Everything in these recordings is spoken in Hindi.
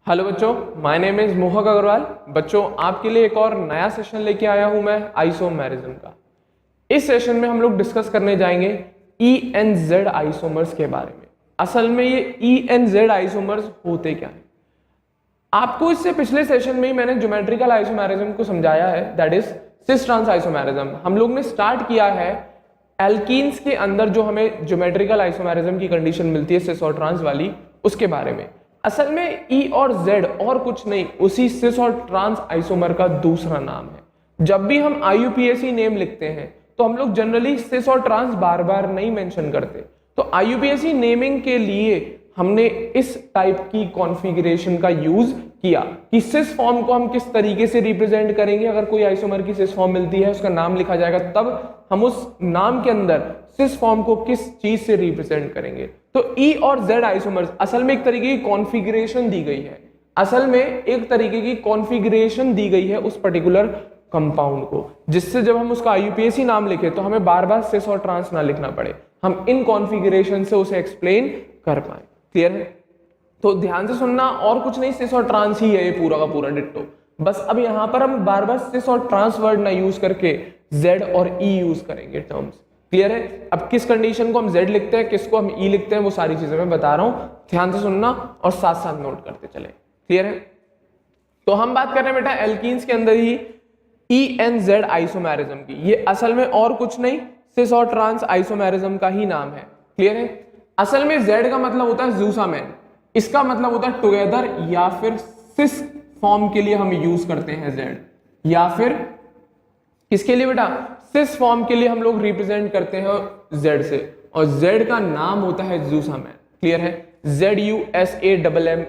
हेलो बच्चों, माय नेम इज मोहक अग्रवाल। बच्चों, आपके लिए एक और नया सेशन लेके आया हूं मैं आइसोमेरिज्म का। इस सेशन में हम लोग डिस्कस करने जाएंगे EN-Z आइसोमर्स के बारे में। असल में ये EN-Z आइसोमर्स होते क्या है? आपको इससे पिछले सेशन में ही मैंने ज्योमेट्रिकल आइसोमेरिज्म को समझाया है, that is cis trans isomerism. हम लोग ने स्टार्ट किया है एल्कीन्स के अंदर जो हमें ज्योमेट्रिकल आइसोमेरिज्म की कंडीशन मिलती है सिस और ट्रांस वाली, उसके बारे में। असल में E और Z और कुछ नहीं, उसी सिस और ट्रांस आइसोमर का दूसरा नाम है। जब भी हम IUPAC नेम लिखते हैं तो हम लोग जनरली सिस और ट्रांस बार बार नहीं मेंशन करते। तो IUPAC नेमिंग के लिए हमने इस टाइप की कॉन्फ़िगरेशन का यूज किया कि सिस फॉर्म को हम किस तरीके से रिप्रेजेंट करेंगे। अगर कोई आइसोमर की सिस फॉर्म मिलती है, उसका नाम लिखा जाएगा, तब हम उस नाम के अंदर सिस फॉर्म को किस चीज से रिप्रेजेंट करेंगे। तो E और Z आइसोमर्स असल में एक तरीके की कॉन्फ़िगरेशन दी गई है। असल में एक तरीके की कॉन्फ़िगरेशन दी गई है उस पर्टिकुलर कंपाउंड को, जिससे जब हम उसका IUPAC नाम लिखे तो हमें बार बार सिस और ट्रांस ना लिखना पड़े, हम इन कॉन्फ़िगरेशन से उसे एक्सप्लेन कर पाए। क्लियर है? तो ध्यान से सुनना, और कुछ नहीं, सिस और ट्रांस ही है ये पूरा का पूरा डिट्टो। बस अब यहां पर हम बार बार सिस और ट्रांस वर्ड ना यूज करके Z और E यूज करेंगे टर्म्स। क्लियर है? अब किस कंडीशन को हम Z लिखते हैं, किसको हम E लिखते हैं, वो सारी चीजें मैं बता रहा हूं, ध्यान से सुनना और साथ साथ नोट करते चले। क्लियर है? तो हम बात कर रहे हैं बेटा एल्कीन्स के अंदर ही EN-Z आइसोमेरिज्म की। ये असल में और कुछ नहीं, सिस और ट्रांस आइसोमेरिज्म का ही नाम है। क्लियर है? असल में Z का मतलब होता है ज़ूसामैन, इसका मतलब होता है टुगेदर, या फिर सिस फॉर्म के लिए हम यूज करते हैं Z, या फिर किसके लिए बेटा, सिस फॉर्म के लिए हम लोग रिप्रेजेंट करते हैं Z से, और Z का नाम होता है ज़ूसामैन। क्लियर है? ZUSAMMEN।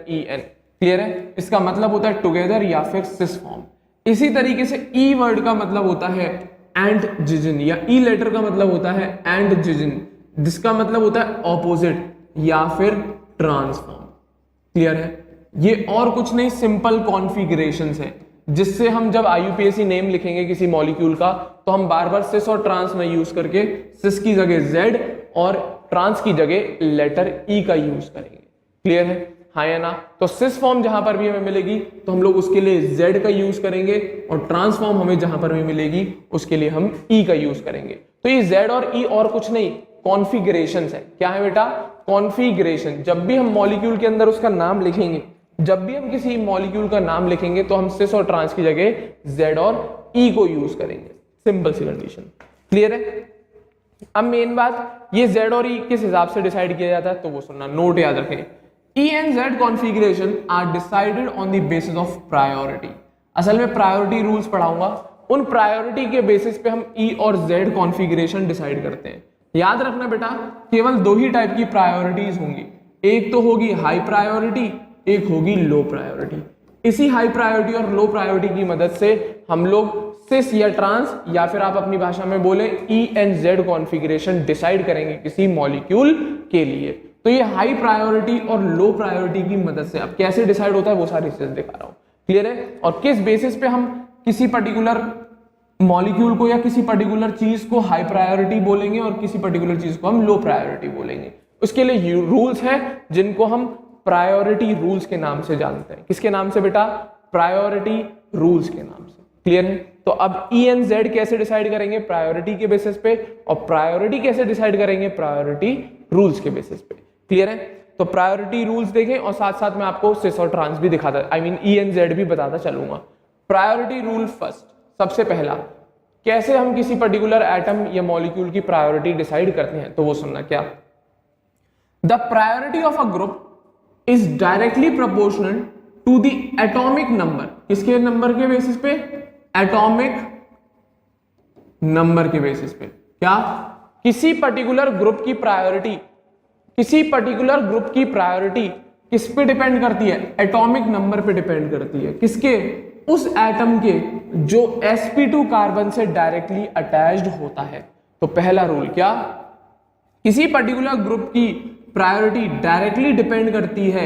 क्लियर है? इसका मतलब होता है टुगेदर या फिर सिस फॉर्म। इसी तरीके से E वर्ड का मतलब होता है एंटजिजन, या E लेटर का मतलब होता है एंटजिजन, जिसका मतलब होता है ऑपोजिट या फिर ट्रांसफॉर्म। क्लियर है? ये और कुछ नहीं, सिंपल कॉन्फ़िगरेशंस हैं, जिससे हम जब IUPAC नेम लिखेंगे किसी मॉलिक्यूल का तो हम बार बार सिस और ट्रांस में यूज करके सिस की जगह Z और ट्रांस की जगह लेटर E का यूज करेंगे। क्लियर है? हाँ या ना? तो सिस फॉर्म जहां पर भी हमें मिलेगी तो हम लोग उसके लिए Z का यूज करेंगे, और ट्रांसफॉर्म हमें जहां पर भी मिलेगी उसके लिए हम E का यूज करेंगे। तो ये Z और E और कुछ नहीं, कॉन्फ़िगरेशंस है। क्या है बेटा? कॉन्फ़िगरेशन। जब भी हम मॉलिक्यूल के अंदर उसका नाम लिखेंगे, जब भी हम किसी मॉलिक्यूल का नाम लिखेंगे तो हम सिस और ट्रांस की जगह Z और E को यूज करेंगे। सिंपल सी कंडीशन। क्लियर है? अब मेन बात, ये Z और E किस हिसाब से डिसाइड किया जाता है तो वो सुनना, नोट याद रखें। EN-Z configuration are decided on the basis of priority. असल में प्रायोरिटी रूल्स पढ़ाऊंगा, उन प्रायोरिटी के बेसिस पे हम E और Z कॉन्फ़िगरेशन डिसाइड करते हैं। याद रखना बेटा, केवल दो ही टाइप की प्रायोरिटीज होंगी, एक तो होगी हाई प्रायोरिटी, एक होगी लो प्रायोरिटी। इसी हाई प्रायोरिटी और लो प्रायोरिटी की मदद से हम लोग सिस या ट्रांस, या फिर आप अपनी भाषा में बोले EN-Z कॉन्फ़िगरेशन डिसाइड करेंगे किसी मॉलिक्यूल के लिए। तो ये हाई प्रायोरिटी और लो प्रायोरिटी की मदद से, अब कैसे डिसाइड होता है वो सारी चीजें दिखा रहा हूं। क्लियर है? और किस बेसिस पे हम किसी पर्टिकुलर मॉलिक्यूल को या किसी पर्टिकुलर चीज को हाई प्रायोरिटी बोलेंगे और किसी पर्टिकुलर चीज को हम लो प्रायोरिटी बोलेंगे, उसके लिए रूल्स है जिनको हम प्रायोरिटी रूल्स के नाम से जानते हैं। किसके नाम से बेटा? प्रायोरिटी रूल्स के नाम से। क्लियर है? तो अब EN-Z कैसे डिसाइड करेंगे? प्रायोरिटी के बेसिस पे। और प्रायोरिटी कैसे डिसाइड करेंगे? प्रायोरिटी रूल्स के बेसिस पे। क्लियर है? तो प्रायोरिटी रूल्स देखें और साथ साथ मैं आपको सिस और ट्रांस भी दिखाता, EN-Z भी बताता चलूंगा। प्रायोरिटी रूल फर्स्ट, सबसे पहला, कैसे हम किसी पर्टिकुलर एटम या मॉलिक्यूल की प्रायोरिटी डिसाइड करते हैं तो वो सुनना। क्या? The priority of a group is directly proportional to the atomic number. किसके नंबर के बेसिस पे? एटॉमिक नंबर के बेसिस पे। क्या? किसी पर्टिकुलर ग्रुप की प्रायोरिटी, किसी पर्टिकुलर ग्रुप की प्रायोरिटी किस पे डिपेंड करती है? एटॉमिक नंबर पे डिपेंड करती है। किसके? उस एटम के जो sp2 कार्बन से डायरेक्टली अटैच्ड होता है। तो पहला रूल क्या? किसी पर्टिकुलर ग्रुप की प्रायोरिटी डायरेक्टली डिपेंड करती है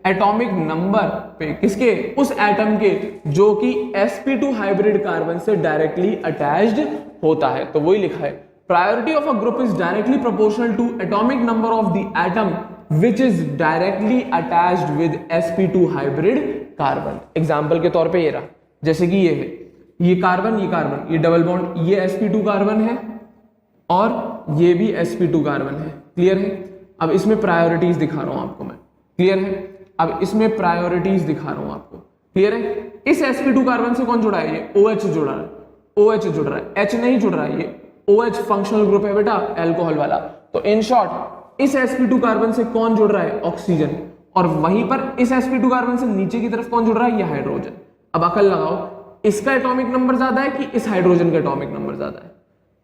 एटॉमिक नंबर पे। किसके? उस एटम के जो कि sp2 हाइब्रिड कार्बन से डायरेक्टली अटैच्ड होता है। तो वही लिखा है, priority of a group is directly proportional to atomic number of the atom which is directly attached with sp2 hybrid carbon. Example के तौर पे ये रहा, जैसे कि ये है, ये कार्बन, ये डबल बॉन्ड, ये sp2 कार्बन है और ये भी sp2 कार्बन है। क्लियर है? अब इसमें प्रायोरिटीज दिखा रहा हूं आपको मैं। क्लियर है? अब इसमें प्रायोरिटीज दिखा रहा हूं आपको। क्लियर है? इस sp2 कार्बन से कौन जुड़ा है? ये OH जुड़ा है, OH जुड़ रहा है, H नहीं जुड़ रहा है। ये OH फंक्शनल ग्रुप है बेटा, अल्कोहल वाला। तो इन शॉर्ट इस sp2 कार्बन से कौन जुड़ रहा है? ऑक्सीजन। और वहीं पर इस sp2 कार्बन से नीचे की तरफ कौन जुड़ रहा है? ये हाइड्रोजन। अब अकल लगाओ, इसका एटॉमिक नंबर ज्यादा है कि इस हाइड्रोजन का एटॉमिक नंबर ज्यादा है?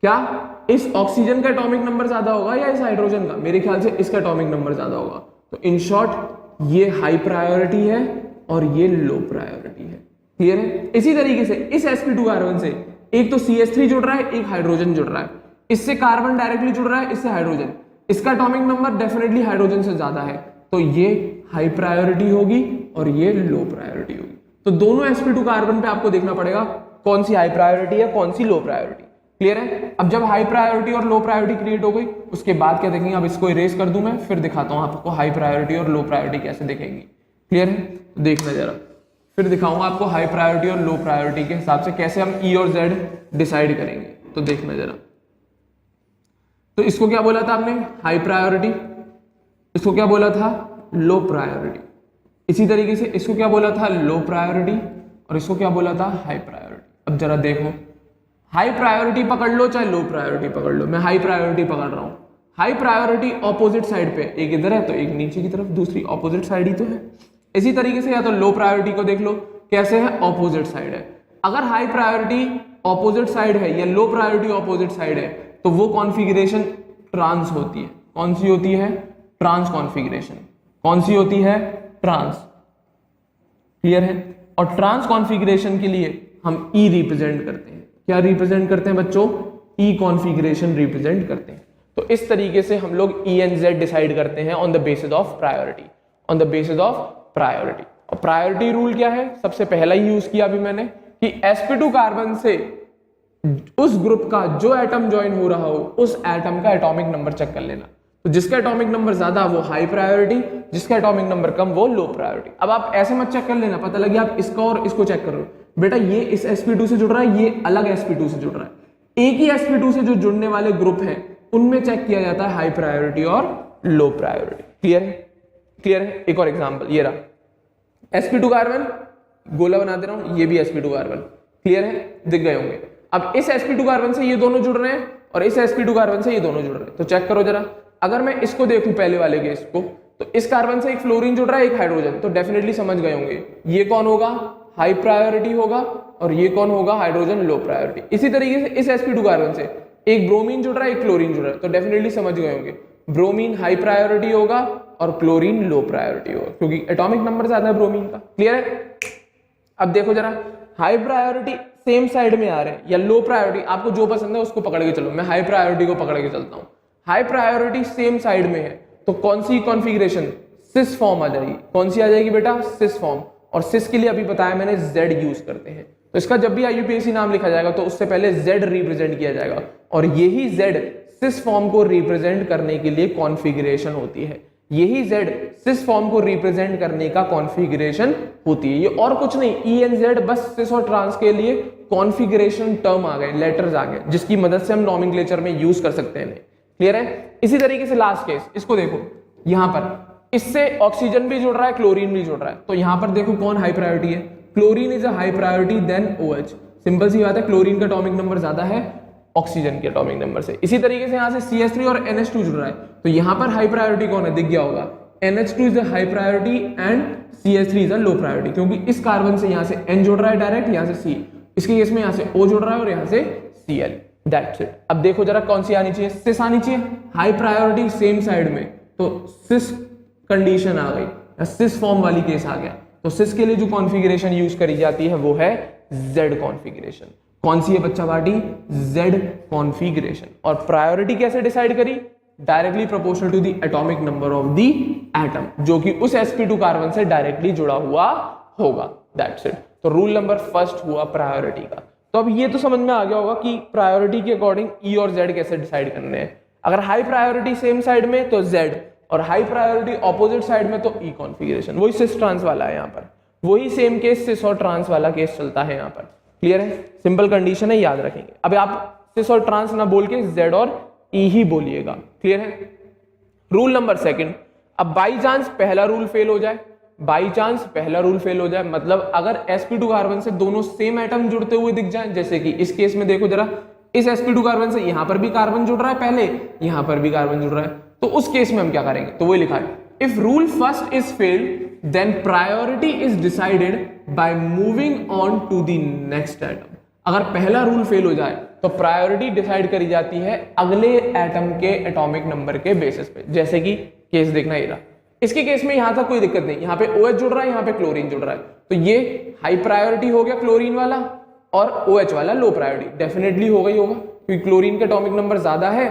क्या इस ऑक्सीजन का एटॉमिक नंबर ज्यादा होगा या इस हाइड्रोजन का? मेरे ख्याल से इसका एटॉमिक नंबर ज्यादा होगा। तो इन शॉर्ट ये हाई प्रायोरिटी है और ये लो प्रायोरिटी है। क्लियर है? इसी तरीके से इस sp2 कार्बन से एक तो CH3 जुड़ रहा है, एक हाइड्रोजन जुड़ रहा है। इससे कार्बन डायरेक्टली जुड़ रहा है, इससे हाइड्रोजन। इसका एटॉमिक नंबर डेफिनेटली हाइड्रोजन से ज्यादा है, तो ये हाई प्रायोरिटी होगी और ये लो प्रायोरिटी होगी। तो दोनों sp2 कार्बन पे आपको देखना पड़ेगा कौन सी हाई प्रायोरिटी है, कौन सी लो प्रायोरिटी। क्लियर है? अब जब हाई प्रायोरिटी और लो प्रायोरिटी क्रिएट हो गई, उसके बाद क्या देखेंगे? अब इसको इरेज कर दूं मैं, फिर दिखाता हूं आपको हाई प्रायोरिटी और लो प्रायोरिटी कैसे दिखेंगी। क्लियर है? तो देखना जरा, फिर दिखाऊंगा आपको हाई प्रायोरिटी और लो प्रायोरिटी के हिसाब से कैसे हम E और Z डिसाइड करेंगे। तो देखना जरा, तो इसको क्या बोला था आपने? High priority. इसको क्या बोला था? Low priority. इसी तरीके से इसको क्या बोला था? Low priority. और इसको क्या बोला था? High priority. अब जरा देखो, हाई प्रायोरिटी पकड़ लो चाहे लो प्रायोरिटी पकड़ लो, मैं हाई प्रायोरिटी पकड़ रहा हूं। हाई प्रायोरिटी ऑपोजिट साइड पे, एक इधर है तो एक नीचे की तरफ, दूसरी ऑपोजिट साइड ही तो है। इसी तरीके से या तो लो प्रायोरिटी को देख लो, कैसे है? ऑपोजिट साइड है। अगर हाई प्रायोरिटी ऑपोजिट साइड है या लो प्रायोरिटी ऑपोजिट साइड है, तो वो कॉन्फ़िगरेशन ट्रांस होती है। कौन सी होती है? Trans configuration. कौन सी होती है? ट्रांस। क्लियर है? और ट्रांस कॉन्फ़िगरेशन के लिए हम E रिप्रेजेंट करते हैं। क्या रिप्रेजेंट करते हैं बच्चों? E कॉन्फ़िगरेशन रिप्रेजेंट करते हैं। तो इस तरीके से हम लोग E एंड Z डिसाइड करते हैं on the basis of priority, on the basis of priority. और प्रायोरिटी रूल क्या है? सबसे पहला ही यूज किया अभी मैंने कि sp2 कार्बन से उस ग्रुप का जो एटम ज्वाइन हो रहा हो, उस एटम का एटॉमिक नंबर चेक कर लेना। तो जिसका एटॉमिक नंबर ज्यादा वो हाई प्रायोरिटी, जिसका एटॉमिक नंबर कम वो लो प्रायोरिटी। अब आप ऐसे मत चेक कर लेना, पता लगे आप इसका और इसको चेक कर रहे हो, बेटा ये इस sp2 से जुड़ रहा है, ये अलग sp2 से जुड़ रहा है। एक ही sp2 से जो जुड़ने वाले ग्रुप हैं उनमें चेक किया जाता है हाई प्रायोरिटी और लो प्रायोरिटी। क्लियर है? क्लियर है? एक और एग्जांपल ये रहा, sp2 कार्बन, गोला बना दे रहा हूं, ये भी sp2 कार्बन। क्लियर है? दिख गए होंगे। अब इस sp2 कार्बन से ये दोनों जुड़ रहे हैं और इस sp2 कार्बन से ये दोनों जुड़ रहे हैं। तो चेक करो जरा, अगर मैं इसको देखूं पहले वाले केस को, तो इस कार्बन से एक फ्लोरीन जुड़ रहा है, एक हाइड्रोजन, तो डेफिनेटली समझ गए होंगे ये कौन होगा? हाई प्रायोरिटी होगा और ये कौन होगा? Hydrogen low priority. इसी तरीके से इस sp2 कार्बन से एक ब्रोमीन जुड़ रहा है, एक क्लोरीन जुड़ रहा है, तो डेफिनेटली समझ गए होंगे ब्रोमीन हाई प्रायोरिटी होगा और क्लोरीन लो प्रायोरिटी होगा, क्योंकि एटॉमिक नंबर ज्यादा है ब्रोमीन का। क्लियर है? अब देखो जरा, हाई प्रायोरिटी सेम साइड में आ रहे हैं या लो प्रायोरिटी, आपको जो पसंद है उसको पकड़ के चलो। मैं हाई प्रायोरिटी को पकड़ के चलता हूं। हाई प्रायोरिटी सेम साइड में है, तो कौन सी कॉन्फ़िगरेशन? सिस फॉर्म आ जाएगी। कौन सी आ जाएगी बेटा? Cis form. और सिस के लिए अभी बताया मैंने Z यूज करते हैं, तो इसका जब भी IUPAC नाम लिखा जाएगा तो उससे पहले Z रिप्रेजेंट किया जाएगा, और यही Z सिस फॉर्म को रिप्रेजेंट करने के लिए कॉन्फ़िगरेशन होती है। यही Z सिस फॉर्म को रिप्रेजेंट करने का कॉन्फ़िगरेशन होती है। ये और कुछ नहीं, E एंड Z बस सिस और ट्रांस के लिए कॉन्फ़िगरेशन टर्म आ गए, लेटर्स आ गए, जिसकी मदद से हम नॉमेनक्लेचर में यूज कर सकते हैं। क्लियर है? इसी तरीके से लास्ट केस, इसको देखो, यहां पर इससे ऑक्सीजन भी जुड़ रहा है, क्लोरीन भी जुड़ रहा है, तो यहां पर देखो कौन हाई प्रायोरिटी है? Chlorine is a high priority than OH। Simple सी बात है, क्लोरीन का एटॉमिक नंबर ज्यादा है ऑक्सीजन के एटॉमिक नंबर से। इसी तरीके से यहां से CH3 और NH2 जुड़ रहा है, तो यहां पर हाई प्रायोरिटी कौन है? दिख गया होगा, NH2 is a high priority and CH3 is a low priority, क्योंकि इस कार्बन से यहां से N जुड़ रहा है डायरेक्ट, यहां से C, इसके केस में यहां से O जुड़ रहा है और यहां से Cl। That's it. अब देखो जरा कौन सी आनी चाहिए? सिस आनी चाहिए। हाई प्रायोरिटी सेम साइड में, तो सिस कंडीशन आ गई, सिस फॉर्म वाली केस आ गया। तो सिस के लिए जो कॉन्फ़िगरेशन यूज करी जाती है वो है Z कॉन्फ़िगरेशन। कौन सी है बच्चा पार्टी? Z configuration. और प्रायोरिटी कैसे डिसाइड करी? Directly proportional to the atomic number of the atom, जो कि उस sp2 कार्बन से डायरेक्टली जुड़ा हुआ होगा। That's it. तो रूल नंबर फर्स्ट हुआ प्रायोरिटी का। तो अब ये तो समझ में आ गया होगा कि प्रायोरिटी के अकॉर्डिंग E और Z कैसे डिसाइड करने हैं। अगर हाई प्रायोरिटी सेम साइड में तो Z, और हाई प्रायोरिटी ऑपोजिट साइड में तो E कॉन्फ़िगरेशन, वही सिस ट्रांस वाला है यहाँ पर। वही सेम केस सिस और ट्रांस वाला केस चलता है यहाँ पर। क्लियर है, सिंपल कंडीशन है, याद रखेंगे। अब आप सिस और ट्रांस ना बोल के जेड और ई ही बोलिएगा। क्लियर है। रूल नंबर सेकंड, अब बाई चांस पहला रूल फेल हो जाए, बाई चांस पहला रूल फेल हो जाए, मतलब अगर sp2 कार्बन से दोनों सेम एटम जुड़ते हुए दिख जाएं, जैसे कि इस केस में देखो जरा, इस sp2 कार्बन से यहां पर भी कार्बन जुड़ रहा है, पहले यहां पर भी कार्बन जुड़ रहा है, तो उस केस में हम क्या करेंगे, तो वही लिखा है, if rule first is failed then priority is decided by moving on to the next atom. अगर पहला रूल फेल हो जाए तो प्रायोरिटी डिसाइड करी जाती है अगले एटम के एटॉमिक नंबर के बेसिस पे। जैसे कि केस देखना ये रहा, इसके केस में यहां तक कोई दिक्कत नहीं, यहाँ पे OH जुड़ रहा है, यहाँ पे क्लोरीन जुड़ रहा है, तो ये हाई प्रायोरिटी हो गया क्लोरीन वाला और OH वाला लो प्रायोरिटी, डेफिनेटली होगा ही होगा क्योंकि क्लोरीन के एटॉमिक नंबर ज्यादा है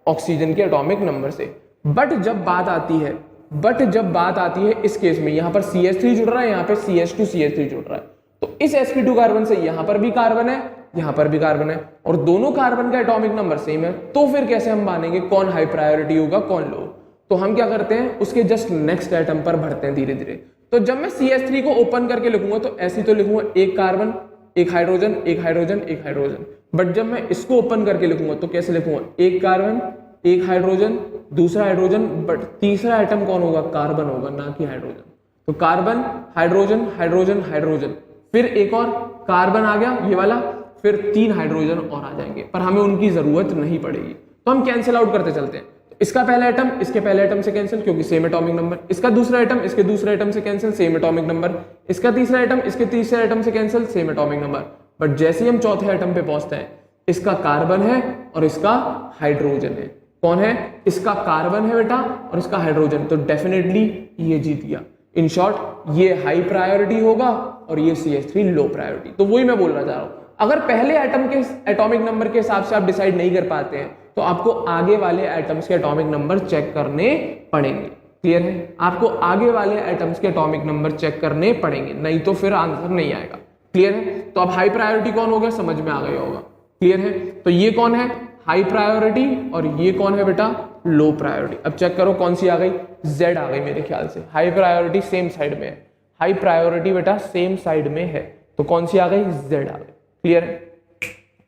ऑक्सीजन के एटॉमिक नंबर से। बट जब बात आती है इस केस में, यहाँ पर CH3 जुड़ रहा है, यहाँ पे CH2CH3 जुड़ रहा है, तो इस sp2 कार्बन से यहां पर भी कार्बन है, यहां पर भी कार्बन है और दोनों कार्बन का एटॉमिक नंबर सेम है, तो फिर कैसे हम मानेंगे कौन हाई प्रायोरिटी होगा कौन लो। तो हम क्या करते हैं, उसके जस्ट नेक्स्ट एटम पर बढ़ते हैं धीरे धीरे। तो जब मैं CH3 को ओपन करके लिखूंगा तो ऐसे तो लिखूंगा एक कार्बन एक हाइड्रोजन एक हाइड्रोजन एक हाइड्रोजन, बट जब मैं इसको ओपन करके लिखूंगा तो कैसे लिखूंगा, एक कार्बन एक हाइड्रोजन दूसरा हाइड्रोजन, बट तीसरा एटम कौन होगा, कार्बन होगा, ना कि हाइड्रोजन। तो कार्बन हाइड्रोजन हाइड्रोजन हाइड्रोजन, फिर एक और कार्बन आ गया ये वाला, फिर 3 हाइड्रोजन और आ जाएंगे, पर हमें उनकी जरूरत नहीं पड़ेगी, तो हम कैंसिल आउट करते चलते हैं। तो इसका पहला एटम इसके पहले एटम से कैंसिल क्योंकि सेम एटॉमिक नंबर, इसका दूसरा एटम इसके दूसरे एटम से कैंसिल सेम एटॉमिक नंबर, इसका तीसरा एटम इसके तीसरे एटम से cancel same atomic number, but जैसे ही हम चौथे एटम पे पहुंचते हैं, इसका कार्बन है और इसका हाइड्रोजन है, कौन है, इसका कार्बन है बेटा और इसका हाइड्रोजन, तो डेफिनेटली ये जीत गया। इन शॉर्ट ये हाई प्रायोरिटी होगा और ये CH3 लो प्रायोरिटी। तो वही मैं बोलना चाह रहा हूं, अगर पहले एटम के एटॉमिक नंबर के हिसाब से आप डिसाइड नहीं कर पाते हैं तो आपको आगे वाले एटम्स के एटॉमिक नंबर चेक करने पड़ेंगे। क्लियर है, आपको आगे वाले एटम्स के एटॉमिक नंबर चेक करने पड़ेंगे, नहीं तो फिर आंसर नहीं आएगा। क्लियर है, तो अब हाई प्रायोरिटी कौन हो गया समझ में आ गया होगा। क्लियर है, तो ये कौन है हाई प्रायोरिटी और ये कौन है बेटा लो प्रायोरिटी। अब चेक करो कौन सी आ गई, Z आ गई मेरे ख्याल से, हाई प्रायोरिटी सेम साइड में है, हाई प्रायोरिटी बेटा सेम साइड में है, तो कौन सी आ गई, Z आ गई। क्लियर है,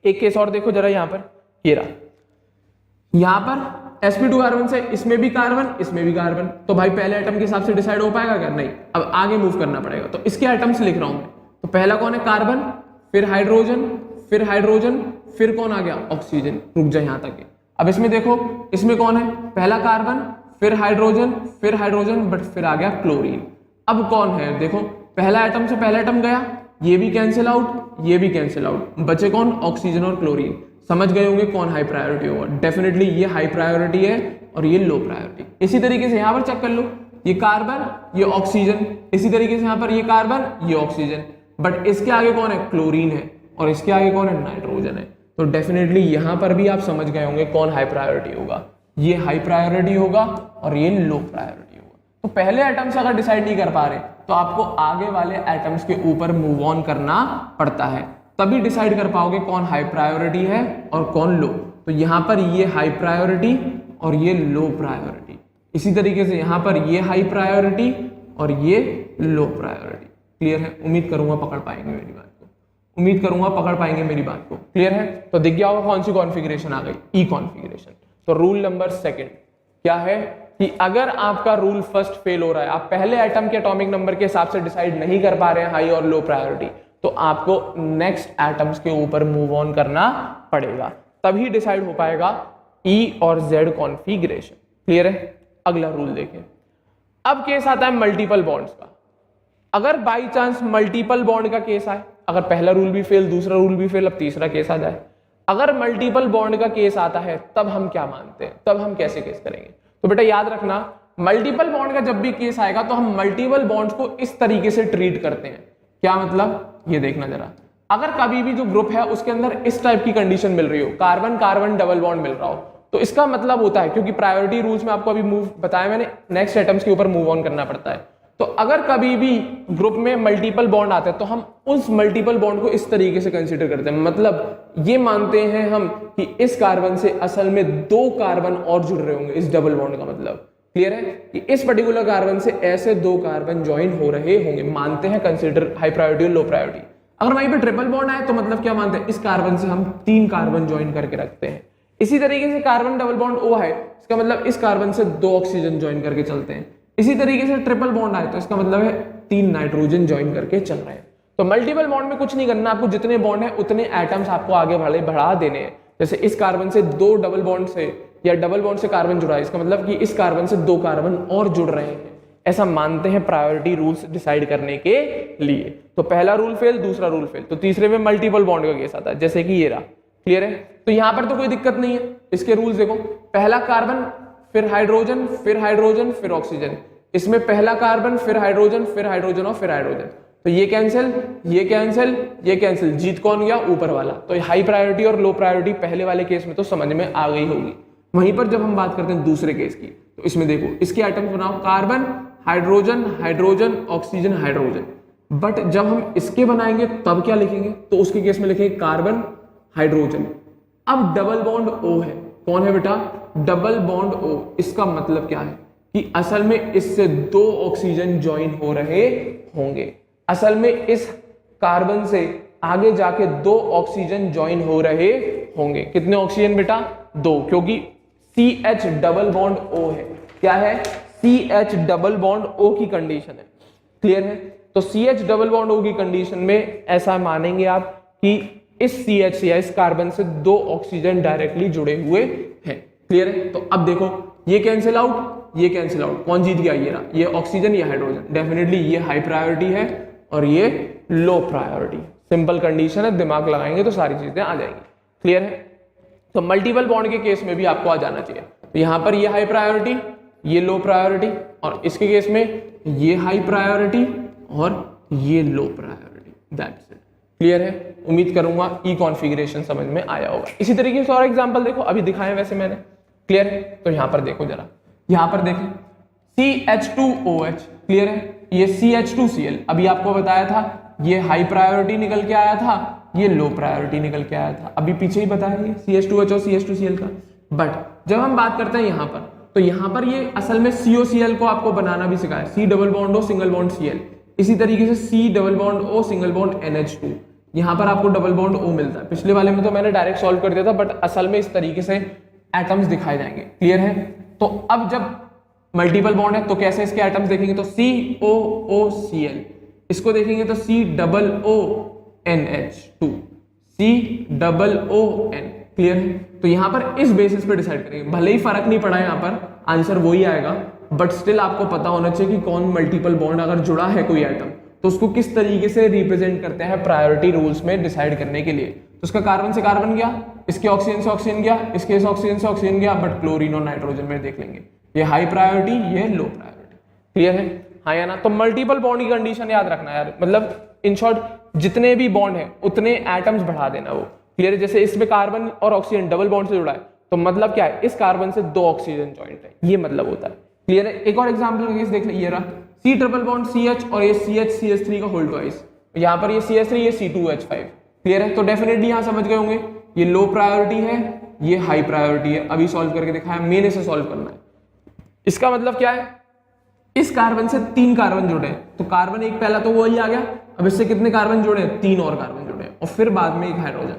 एक केस और देखो जरा, यहां पर ये रहा, यहां पर sp2 कार्बन से इसमें भी कार्बन इसमें भी कार्बन, तो भाई पहले एटम के हिसाब से डिसाइड हो पाएगा क्या, नहीं, अब आगे मूव करना पड़ेगा। तो इसके एटम्स लिख रहा हूं मैं, तो पहला कौन है कार्बन, फिर हाइड्रोजन फिर हाइड्रोजन, फिर कौन आ गया ऑक्सीजन, रुक जाए यहां तक। अब इसमें देखो, इसमें कौन है, पहला कार्बन फिर हाइड्रोजन बट फिर आ गया क्लोरीन। अब कौन है, देखो पहला एटम से पहला एटम गया, ये भी कैंसिल आउट ये भी कैंसिल आउट, बचे कौन, ऑक्सीजन और क्लोरीन। समझ गए होंगे कौन हाई प्रायोरिटी होगा, डेफिनेटली ये हाई प्रायोरिटी है और ये लो प्रायोरिटी। इसी तरीके से यहां पर चेक कर लो, ये कार्बन ये ऑक्सीजन, इसी तरीके से यहां पर ये कार्बन ये ऑक्सीजन, बट इसके आगे कौन है, क्लोरीन है और इसके आगे कौन है, नाइट्रोजन है। तो डेफिनेटली यहां पर भी आप समझ गए होंगे कौन हाई प्रायोरिटी होगा, ये हाई प्रायोरिटी होगा और ये लो प्रायोरिटी होगा। तो पहले एटम्स अगर डिसाइड नहीं कर पा रहे तो आपको आगे वाले एटम्स के ऊपर मूव ऑन करना पड़ता है, तभी डिसाइड कर पाओगे कौन हाई प्रायोरिटी है और कौन लो। तो यहां पर ये हाई प्रायोरिटी और ये लो प्रायोरिटी, इसी तरीके से यहां पर ये हाई प्रायोरिटी और ये लो प्रायोरिटी। क्लियर है, उम्मीद करूंगा पकड़ पाएंगे मेरी बात को, उम्मीद करूंगा पकड़ पाएंगे मेरी बात को। क्लियर है, तो दिख गया होगा कौन सी कॉन्फ़िगरेशन आ गई, ई कॉन्फ़िगरेशन। तो रूल नंबर सेकंड क्या है कि अगर आपका रूल फर्स्ट फेल हो रहा है, आप पहले एटम के एटॉमिक नंबर के हिसाब से डिसाइड नहीं कर पा रहे हैं हाई और लो प्रायोरिटी, तो आपको नेक्स्ट एटम्स के ऊपर मूव ऑन करना पड़ेगा, तभी डिसाइड हो पाएगा ई और जेड कॉन्फ़िगरेशन। क्लियर है, अगला रूल देखें। अब केस आता है मल्टीपल बॉन्ड्स का। अगर बाई चांस मल्टीपल बॉन्ड का केस आए, अगर पहला रूल भी फेल दूसरा रूल भी फेल, अब तीसरा केस आ जाए, अगर मल्टीपल बॉन्ड का केस आता है तब हम क्या मानते हैं, तब हम कैसे केस करेंगे। तो बेटा याद रखना, मल्टीपल बॉन्ड का जब भी केस आएगा तो हम मल्टीपल बॉन्ड्स को इस तरीके से ट्रीट करते हैं। क्या मतलब, ये देखना जरा, अगर कभी भी जो ग्रुप है उसके अंदर इस टाइप की कंडीशन मिल रही हो, कार्बन कार्बन डबल बॉन्ड मिल रहा हो, तो इसका मतलब होता है, क्योंकि प्रायोरिटी रूल्स में आपको अभी मूव बताया मैंने, नेक्स्ट एटम्स के ऊपर मूव ऑन करना पड़ता है। तो अगर कभी भी ग्रुप में मल्टीपल बॉन्ड आते हैं तो हम उस मल्टीपल बॉन्ड को इस तरीके से कंसीडर करते हैं, मतलब ये मानते हैं हम कि इस कार्बन से असल में 2 कार्बन और जुड़ रहे होंगे इस डबल बॉन्ड का मतलब। क्लियर है कि इस पर्टिकुलर कार्बन से ऐसे 2 कार्बन ज्वाइन हो रहे होंगे, मानते हैं कंसिडर हाई प्रायोरिटी और लो प्रायोरिटी। अगर वहीं पे ट्रिपल बॉन्ड आए तो मतलब क्या मानते हैं, इस कार्बन से हम 3 कार्बन ज्वाइन करके रखते हैं। इसी तरीके से कार्बन डबल बॉन्ड O है, इसका मतलब इस कार्बन से 2 ऑक्सीजन ज्वाइन करके चलते हैं। इसी तरीके से ट्रिपल बॉन्ड आए तो इसका मतलब है 3 नाइट्रोजन ज्वाइन करके चल रहे हैं। तो मल्टीपल बॉन्ड में कुछ नहीं करना, आपको जितने बॉन्ड है उतने एटम्स आपको आगे बढ़ा देने हैं। जैसे इस कार्बन से 2 डबल बॉन्ड से या डबल बॉन्ड से कार्बन जुड़ा है, इसका मतलब कि इस कार्बन से 2 कार्बन और जुड़ रहे हैं, ऐसा मानते हैं प्रायोरिटी रूल्स डिसाइड करने के लिए। तो पहला रूल फेल, दूसरा रूल फेल, तो तीसरे में मल्टीपल बॉन्ड का केस आता है, जैसे कि ये रहा। क्लियर है, तो यहां पर तो कोई दिक्कत नहीं है। इसके रूल्स देखो, पहला कार्बन फिर हाइड्रोजन फिर हाइड्रोजन फिर ऑक्सीजन, इसमें पहला कार्बन फिर हाइड्रोजन फिर हाइड्रोजन और फिर हाइड्रोजन, तो ये कैंसिल ये कैंसिल ये कैंसिल, जीत कौन गया, ऊपर वाला। तो हाई प्रायोरिटी और लो प्रायोरिटी पहले वाले केस में तो समझ में आ गई होगी। वहीं पर जब हम बात करते हैं दूसरे केस की, तो इसमें देखो इसके आइटम्स बनाओ, carbon hydrogen hydrogen oxygen hydrogen, but जब हम इसके बनाएंगे तब क्या लिखेंगे, तो उसके केस में लिखेंगे कार्बन हाइड्रोजन। अब डबल बॉन्ड O है, कौन है बेटा, डबल बॉन्ड O। इसका मतलब क्या है कि असल में इससे 2 ऑक्सीजन ज्वाइन हो रहे होंगे। असल में इस कार्बन से आगे जाके 2 ऑक्सीजन ज्वाइन हो रहे होंगे। कितने ऑक्सीजन बेटा, 2, क्योंकि CH डबल बॉन्ड O है। क्या है, CH डबल बॉन्ड O की कंडीशन है। क्लियर है, तो CH डबल बॉन्ड O की कंडीशन में ऐसा मानेंगे आप कि इस CH या इस कार्बन से 2 ऑक्सीजन डायरेक्टली जुड़े हुए हैं। क्लियर है, तो अब देखो ये कैंसिल आउट ये कैंसिल आउट, कौन जीत गया, ये रहा, ये ऑक्सीजन ये हाइड्रोजन। डेफिनेटली ये हाई प्रायोरिटी है और ये लो प्रायोरिटी। सिंपल कंडीशन है, दिमाग लगाएंगे तो सारी चीजें आ जाएंगी। क्लियर है, तो मल्टीपल बॉन्ड के केस में भी आपको आ जाना चाहिए। तो यहां पर ये हाई प्रायोरिटी ये लो प्रायोरिटी, और इसके केस में ये हाई प्रायोरिटी और ये low priority. That's it. Clear है, उम्मीद करूंगा ई कॉन्फ़िगरेशन समझ में आया होगा। इसी तरीके से और एग्जांपल देखो, अभी दिखाए वैसे मैंने। क्लियर है, तो यहां पर देखो जरा, यहां पर देखें CH2OH। क्लियर है, ये CH2Cl अभी आपको बताया था, ये हाई प्रायोरिटी निकल के आया था, ये लो प्रायोरिटी निकल के आया था, अभी पीछे ही बताया ये CH2OH और CH2Cl का। बट जब हम बात करते हैं यहां पर, तो यहां पर ये असल में COCl को आपको बनाना भी सिखाया, C double bond O single bond Cl। इसी तरीके से C double bond O single bond NH2, यहां पर आपको डबल बॉन्ड O मिलता है। पिछले वाले में तो मैंने डायरेक्ट सॉल्व कर दिया था, बट असल में इस तरीके से एटम्स दिखाए जाएंगे। क्लियर है, तो अब जब मल्टीपल बॉन्ड है तो कैसे इसके एटम्स देखेंगे, तो COOCl, इसको देखेंगे तो C double O NH2, C double O N। Clear है, तो यहां पर इस बेसिस पे डिसाइड करेंगे। भले ही फर्क नहीं पड़ा, यहां पर आंसर वही आएगा, बट स्टिल आपको पता होना चाहिए कि कौन मल्टीपल बॉन्ड अगर जुड़ा है कोई एटम तो उसको किस तरीके से रिप्रेजेंट करते हैं प्रायोरिटी रूल्स में डिसाइड करने के लिए। तो उसका कार्बन से कार्बन गया, इसके ऑक्सीजन से ऑक्सीजन गया, इसके ऑक्सीजन से ऑक्सीजन गया, बट क्लोरीन और नाइट्रोजन में देख लेंगे, ये हाई प्रायोरिटी ये लो प्रायोरिटी। क्लियर है, हाँ या ना। तो मल्टीपल बॉन्ड की कंडीशन याद रखना यार, मतलब इन शॉर्ट जितने भी बॉन्ड है उतने एटम्स बढ़ा देना वो। क्लियर है, जैसे इसमें कार्बन और ऑक्सीजन डबल बॉन्ड से जुड़ा है, तो मतलब क्या है, इस कार्बन से 2 ऑक्सीजन जॉइंट है, ये मतलब होता है। क्लियर है, एक और एग्जांपल का केस देख ले, ये रहा C ट्रिपल बॉन्ड CH और ये CH CH3 का होल ट्वाइस, यहाँ पर ये CH3 ये C2H5। क्लियर है, तो डेफिनेटली यहाँ समझ गए होंगे ये लो प्रायोरिटी है ये हाई प्रायोरिटी है। अभी सॉल्व करके दिखाया, मेन से सॉल्व करना है। इसका मतलब क्या है, इस कार्बन से 3 कार्बन जुड़े हैं, तो कार्बन एक पहला तो वही आ गया, अब इससे कितने कार्बन जुड़े हैं, 3 और कार्बन जुड़े हैं, और फिर बाद में एक हाइड्रोजन।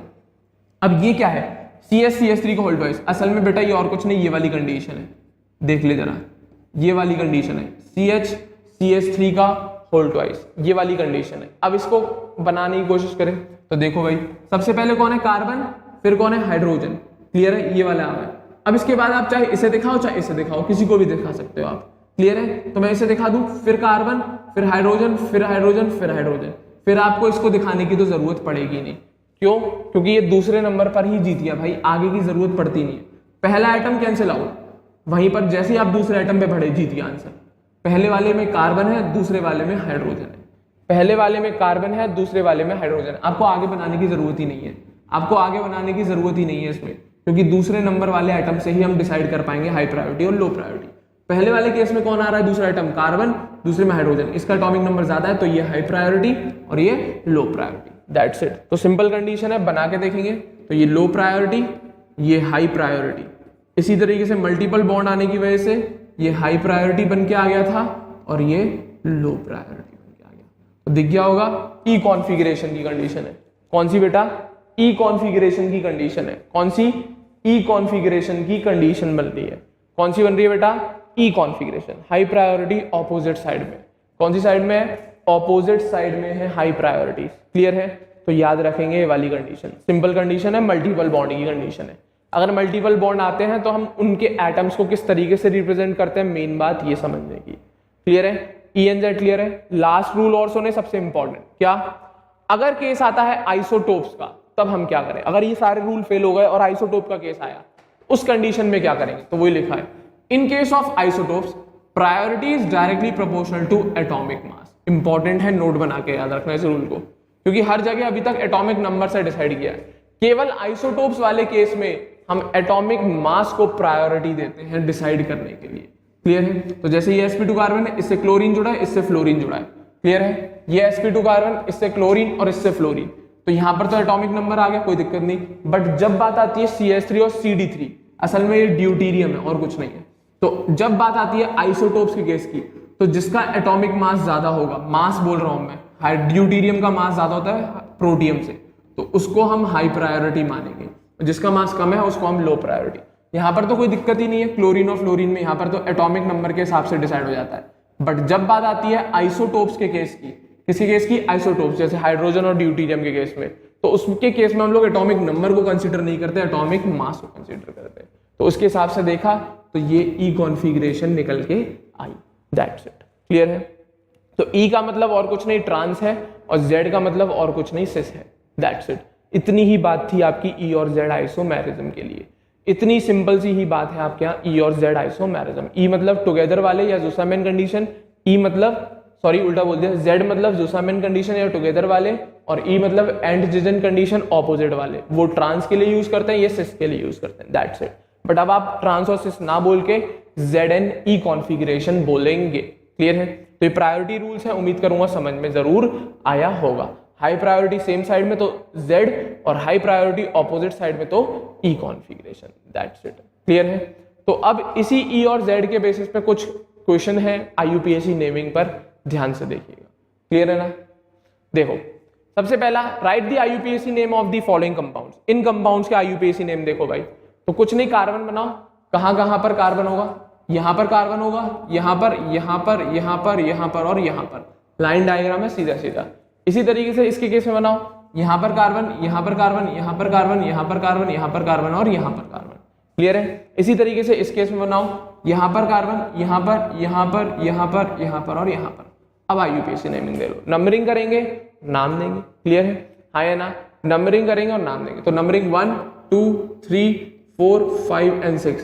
अब ये क्या है, CH3 का होल ट्वाइस। असल में बेटा ये और कुछ नहीं, ये वाली कंडीशन है, देख ले जरा, ये वाली कंडीशन है, CH3 का होल ट्वाइस, ये वाली कंडीशन है। अब इसको बनाने की कोशिश करें तो देखो भाई, सबसे पहले कौन है, कार्बन, फिर कौन है, हाइड्रोजन। क्लियर है, ये वाला आ है। अब इसके बाद आप चाहे इसे दिखाओ चाहे इसे दिखाओ, किसी को भी दिखा सकते हो आप। क्लियर है, तो मैं इसे दिखा दूं, फिर कार्बन फिर हाइड्रोजन फिर हाइड्रोजन फिर हाइड्रोजन, फिर आपको इसको दिखाने की तो जरूरत पड़ेगी नहीं। क्यों, क्योंकि ये दूसरे नंबर पर ही जीत गया भाई, आगे की जरूरत पड़ती नहीं है। पहला आइटम कैंसिल आउट, वहीं पर जैसे ही आप दूसरे आइटम पे बढ़े जीत गया आंसर। पहले वाले में कार्बन है, दूसरे वाले में हाइड्रोजन है, पहले वाले में कार्बन है, दूसरे वाले में हाइड्रोजन। आपको आगे बनाने की जरूरत ही नहीं है, आपको आगे बनाने की जरूरत ही नहीं है इसमें, क्योंकि दूसरे नंबर वाले आइटम से ही हम डिसाइड कर पाएंगे हाई प्रायोरिटी और लो प्रायोरिटी। पहले वाले केस में कौन आ रहा है, दूसरा आइटम कार्बन, दूसरे में हाइड्रोजन, इसका एटॉमिक नंबर ज्यादा है तो ये हाई प्रायोरिटी और ये लो प्रायोरिटी। That's it. तो सिंपल कंडीशन है, बना के देखेंगे तो ये लो प्रायोरिटी ये हाई प्रायोरिटी। इसी तरीके से मल्टीपल बॉन्ड आने की वजह से ये हाई प्रायोरिटी बन के आ गया था और ये लो प्रायोरिटी बन के आ गया। तो दिख गया होगा ई कॉन्फ़िगरेशन की कंडीशन है। कौन सी बेटा? ई कॉन्फ़िगरेशन की कंडीशन है। कौन सी? ई कॉन्फ़िगरेशन की कंडीशन बन रही है। कौन सी बन रही है बेटा? E configuration. High priority opposite side में। कौन सी साइड में है? ऑपोजिट साइड में है हाई प्रायोरिटी। क्लियर है? तो याद रखेंगे ये वाली कंडीशन। सिंपल कंडीशन है, मल्टीपल बॉन्ड की कंडीशन है। अगर मल्टीपल बॉन्ड आते हैं तो हम उनके एटम्स को किस तरीके से रिप्रेजेंट करते हैं, मेन बात ये समझने की। क्लियर है? ई एन जेड क्लियर है? लास्ट रूल और सुने, सबसे इंपॉर्टेंट क्या, अगर केस आता है आइसोटोप्स का तब हम क्या करें। अगर ये सारे रूल फेल हो गए और आइसोटोप का केस आया उस कंडीशन में क्या करेंगे, तो वही लिखा है, in case of isotopes priority is directly proportional to atomic mass. Important है, नोट बना के याद रखना इस रूल को, क्योंकि हर जगह अभी तक एटॉमिक नंबर से डिसाइड किया है। केवल आइसोटोप्स वाले केस में हम एटॉमिक मास को प्रायोरिटी देते हैं डिसाइड करने के लिए। क्लियर है? तो जैसे ये sp2 कार्बन है, इससे क्लोरीन जुड़ा है, इससे फ्लोरीन जुड़ा है। क्लियर है? ये sp2 कार्बन, इससे क्लोरीन और इससे फ्लोरीन, तो यहां पर तो एटॉमिक नंबर आ गया, कोई दिक्कत नहीं। बट जब बात आती है CH3 और CD3, असल में ये ड्यूटीरियम है और कुछ नहीं है। तो जब बात आती है आइसोटोप्स के केस की, तो जिसका एटॉमिक मास ज्यादा होगा, मास बोल रहा हूं मैं, ड्यूटीरियम का मास ज्यादा होता है प्रोटियम से, तो उसको हम हाई प्रायोरिटी मानेंगे। जिसका मास कम है उसको हम लो प्रायोरिटी। यहाँ पर तो कोई दिक्कत ही नहीं है, क्लोरीन और फ्लोरीन में यहाँ पर तो एटॉमिक नंबर के हिसाब से डिसाइड हो जाता है। बट जब बात आती है आइसोटोप्स के केस की, किसी केस की आइसोटोप्स जैसे हाइड्रोजन और ड्यूटीरियम के केस में, तो उसके केस में हम लोग एटॉमिक नंबर को कंसीडर नहीं करते, एटॉमिक मास को कंसीडर करते हैं। तो उसके हिसाब से देखा तो ये ई कॉन्फ़िगरेशन निकल के आई। That's it. क्लियर है? तो ई का मतलब और कुछ नहीं ट्रांस है, और जेड का मतलब और कुछ नहीं सिस है। That's it. इतनी ही बात थी आपकी ई और जेड आइसोमेरिज्म के लिए। इतनी सिंपल सी ही बात है आपके यहाँ ई और जेड आइसोमेरिज्म। ई मतलब टुगेदर वाले या जुसामेन कंडीशन, ई मतलब सॉरी उल्टा बोल दिया, जेड मतलब जुसामेन कंडीशन या टुगेदर वाले, और ई मतलब एंड जिजन कंडीशन ऑपोजिट वाले। वो ट्रांस के लिए यूज करते हैं, ये सिस के लिए यूज करते हैं। That's it. बट अब आप ट्रांस और सिस ना बोल के जेड एन ई कॉन्फ़िगरेशन बोलेंगे। क्लियर है? तो ये प्रायोरिटी रूल्स है, उम्मीद करूंगा समझ में जरूर आया होगा। हाई प्रायोरिटी सेम साइड में तो Z, और हाई प्रायोरिटी ऑपोजिट साइड में तो E configuration. That's it. Clear है? तो अब इसी E और Z के बेसिस पे कुछ क्वेश्चन है IUPAC नेमिंग पर, ध्यान से देखिएगा। क्लियर है ना? देखो, सबसे पहला, right the IUPAC name of the following compounds. In compounds के IUPAC नेम देखो भाई, तो कुछ नहीं, कार्बन बनाओ। कहां पर कार्बन होगा? यहां पर कार्बन होगा, यहां पर, यहां पर, यहां पर, यहां पर और यहां पर। लाइन डायग्राम है सीधा सीधा। इसी तरीके से इसके केस में बनाओ, यहां पर कार्बन, यहां पर कार्बन, यहां पर कार्बन, यहां पर कार्बन, यहां पर कार्बन और यहां पर कार्बन। क्लियर है? इसी तरीके से इस केस में बनाओ, यहां पर कार्बन, यहां पर, यहां पर, यहां पर, यहां पर और यहां पर। अब IUPAC नेमिंग दे लो, नंबरिंग करेंगे, नाम देंगे। क्लियर है? हाँ या ना? नंबरिंग करेंगे और नाम देंगे। तो नंबरिंग 1 2 3 4 5 एंड 6।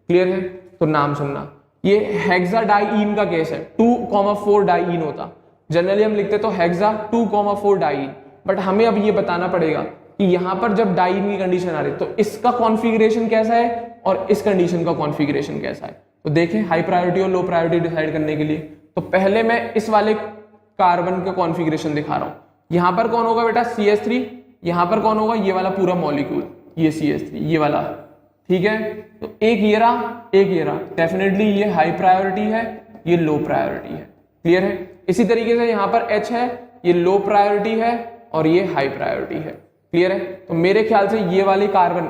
क्लियर है? तो नाम सुनना। ये हेक्साडाइईन का केस है, 2,4 डाइईन होता, जनरली हम लिखते तो हेक्सा 2,4 डाइईन। बट हमें अब ये बताना पड़ेगा कि यहां पर जब डाइईन की कंडीशन आ रही है तो इसका कॉन्फ़िगरेशन कैसा है और इस कंडीशन का कॉन्फ़िगरेशन कैसा है। तो देखें, हाई प्रायोरिटी और लो प्रायोरिटी डिसाइड करने के लिए, तो पहले मैं इस वाले कार्बन का कॉन्फ़िगरेशन दिखा रहा हूं। यहां पर कौन होगा बेटा? CH3। यहां पर कौन होगा? ये वाला पूरा मॉलिक्यूल, ये CH3, ये वाला। ठीक है? तो एक ये रहा, एक ये रहा। डेफिनेटली ये हाई प्रायोरिटी है, ये लो प्रायोरिटी है। क्लियर है? इसी तरीके से यहाँ पर H है, ये लो प्रायोरिटी है और ये हाई प्रायोरिटी है। क्लियर है? तो मेरे ख्याल से ये वाले कार्बन,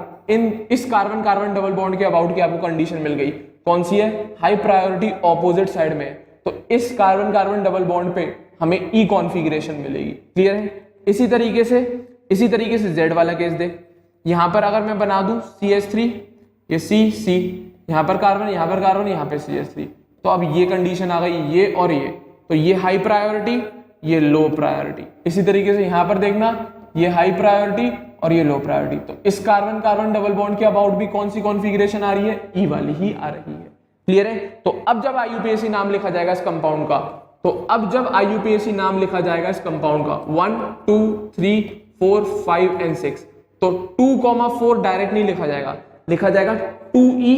इस कार्बन कार्बन डबल बॉन्ड के अबाउट की आपको कंडीशन मिल गई। कौन सी है? हाई प्रायोरिटी ऑपोजिट साइड में। तो इस कार्बन कार्बन डबल बॉन्ड पे हमें ई कॉन्फ़िगरेशन मिलेगी। क्लियर है? इसी तरीके से Z वाला केस देख, यहां पर अगर मैं बना दूं CH3, ये C, यहां पर कार्बन, यहां पर कार्बन, यहां पे CH3, तो अब ये कंडीशन आ गई, ये और ये, तो ये हाई प्रायोरिटी, ये लो प्रायोरिटी। इसी तरीके से यहां पर देखना, ये हाई प्रायोरिटी और ये लो प्रायोरिटी। तो इस कार्बन कार्बन डबल बॉन्ड के अबाउट भी कौन सी कॉन्फ़िगरेशन आ रही है? ई वाली ही आ रही है। क्लियर है? तो अब जब IUPAC नाम लिखा जाएगा इस कंपाउंड का, तो अब जब IUPAC नाम लिखा जाएगा इस कंपाउंड का 1 2 3 4 5 एंड 6, तो 2,4 डायरेक्ट नहीं लिखा जाएगा, लिखा जाएगा 2E,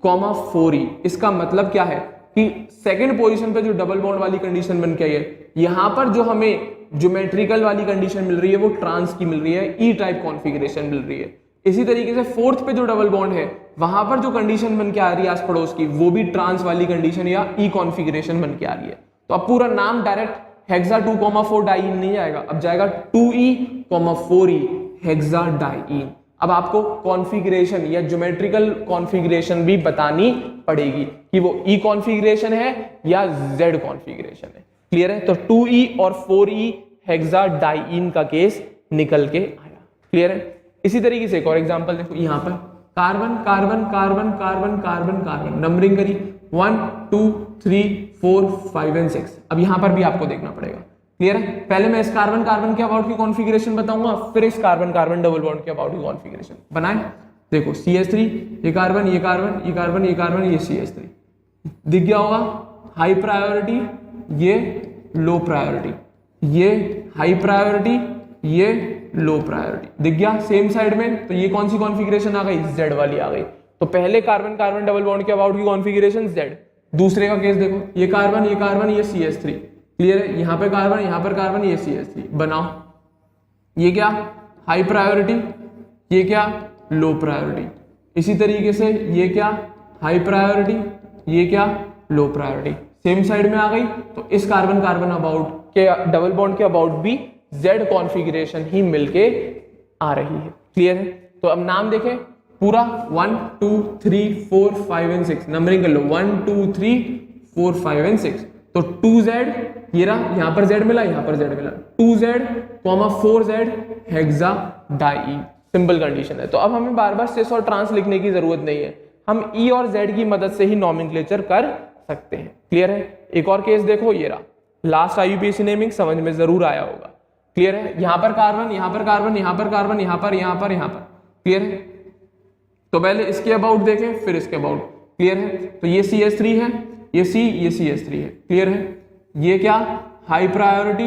4E। इसका मतलब क्या है कि सेकंड पोजीशन पे जो डबल बॉन्ड वाली कंडीशन बन के आई है, यहां पर जो हमें ज्योमेट्रिकल वाली कंडीशन मिल रही है वो ट्रांस की मिल रही है, ई टाइप कॉन्फ़िगरेशन मिल रही है। इसी तरीके से फोर्थ पे जो डबल बॉन्ड है वहां पर जो कंडीशन बन के आ रही है आस पड़ोस की, वो भी ट्रांस वाली कंडीशन या ई कॉन्फ़िगरेशन बन के आ रही है। तो अब पूरा नाम डायरेक्ट हेक्सा 2,4 डाइईन नहीं आएगा, अब जाएगा 2e, 4e हेक्सा डाइईन। अब आपको कॉन्फ़िगरेशन या ज्योमेट्रिकल कॉन्फ़िगरेशन भी बतानी पड़ेगी कि वो ई कॉन्फ़िगरेशन है या जेड कॉन्फ़िगरेशन है। क्लियर है? तो 2e और 4e हेक्सा डाइईन का केस निकल के आया। क्लियर है? इसी तरीके से एक और एग्जांपल देखो, यहाँ पर carbon carbon carbon carbon carbon carbon numbering करी 1 2 3 4 5 एंड 6। अब यहाँ पर भी आपको देखना पड़ेगा। क्लियर है? पहले मैं इस कार्बन कार्बन के अबाउट की कॉन्फ़िगरेशन बताऊंगा, फिर इस कार्बन कार्बन डबल बॉन्ड के अबाउट की कॉन्फ़िगरेशन बनाए। देखो CH3, ये कार्बन ये कार्बन ये कार्बन ये कार्बन ये CH3, दिख गया होगा हाई प्रायोरिटी, ये लो प्रायोरिटी, ये हाई प्रायोरिटी, ये लो प्रायोरिटी, दिख गया सेम साइड में। तो ये कौन सी कॉन्फ़िगरेशन आ गई? जेड वाली आ गई। तो पहले कार्बन कार्बन डबल बॉन्ड के अबाउट की कॉन्फ़िगरेशन जेड। दूसरे का केस देखो, ये कार्बन ये CH3। क्लियर है? यहाँ पे कार्बन यहाँ पर कार्बन ये CH3 बनाओ। ये क्या? हाई प्रायोरिटी, ये क्या? Low priority. इसी तरीके से ये क्या? हाई प्रायोरिटी, ये क्या? Low priority. सेम साइड में आ गई। तो इस कार्बन कार्बन अबाउट के डबल बॉन्ड के अबाउट भी जेड कॉन्फ़िगरेशन ही मिलके आ रही है। क्लियर है? तो अब नाम देखें पूरा 1 2 3 4 5 एंड 6 नंबरिंग कर लो 1 2 3 4 5 एंड 6। तो 2Z, ये रहा, यहां पर Z मिला, यहां पर Z मिला, 2Z, 4Z hexa diene. Simple condition है। तो अब हमें बार बार सिस और ट्रांस लिखने की जरूरत नहीं है, हम ई और जेड की मदद से ही नॉमेनक्लेचर कर सकते हैं। क्लियर है? एक और केस देखो, ये रहा लास्ट IUPAC नेमिंग, समझ में जरूर आया होगा। क्लियर है? यहां पर कार्बन यहां पर कार्बन यहां पर कार्बन यहां पर यहां पर यहां पर। क्लियर है? तो पहले इसके अबाउट देखें फिर इसके अबाउट। क्लियर है? तो ये CH3 है, ये CH3 है। क्लियर है? ये क्या? हाई प्रायोरिटी,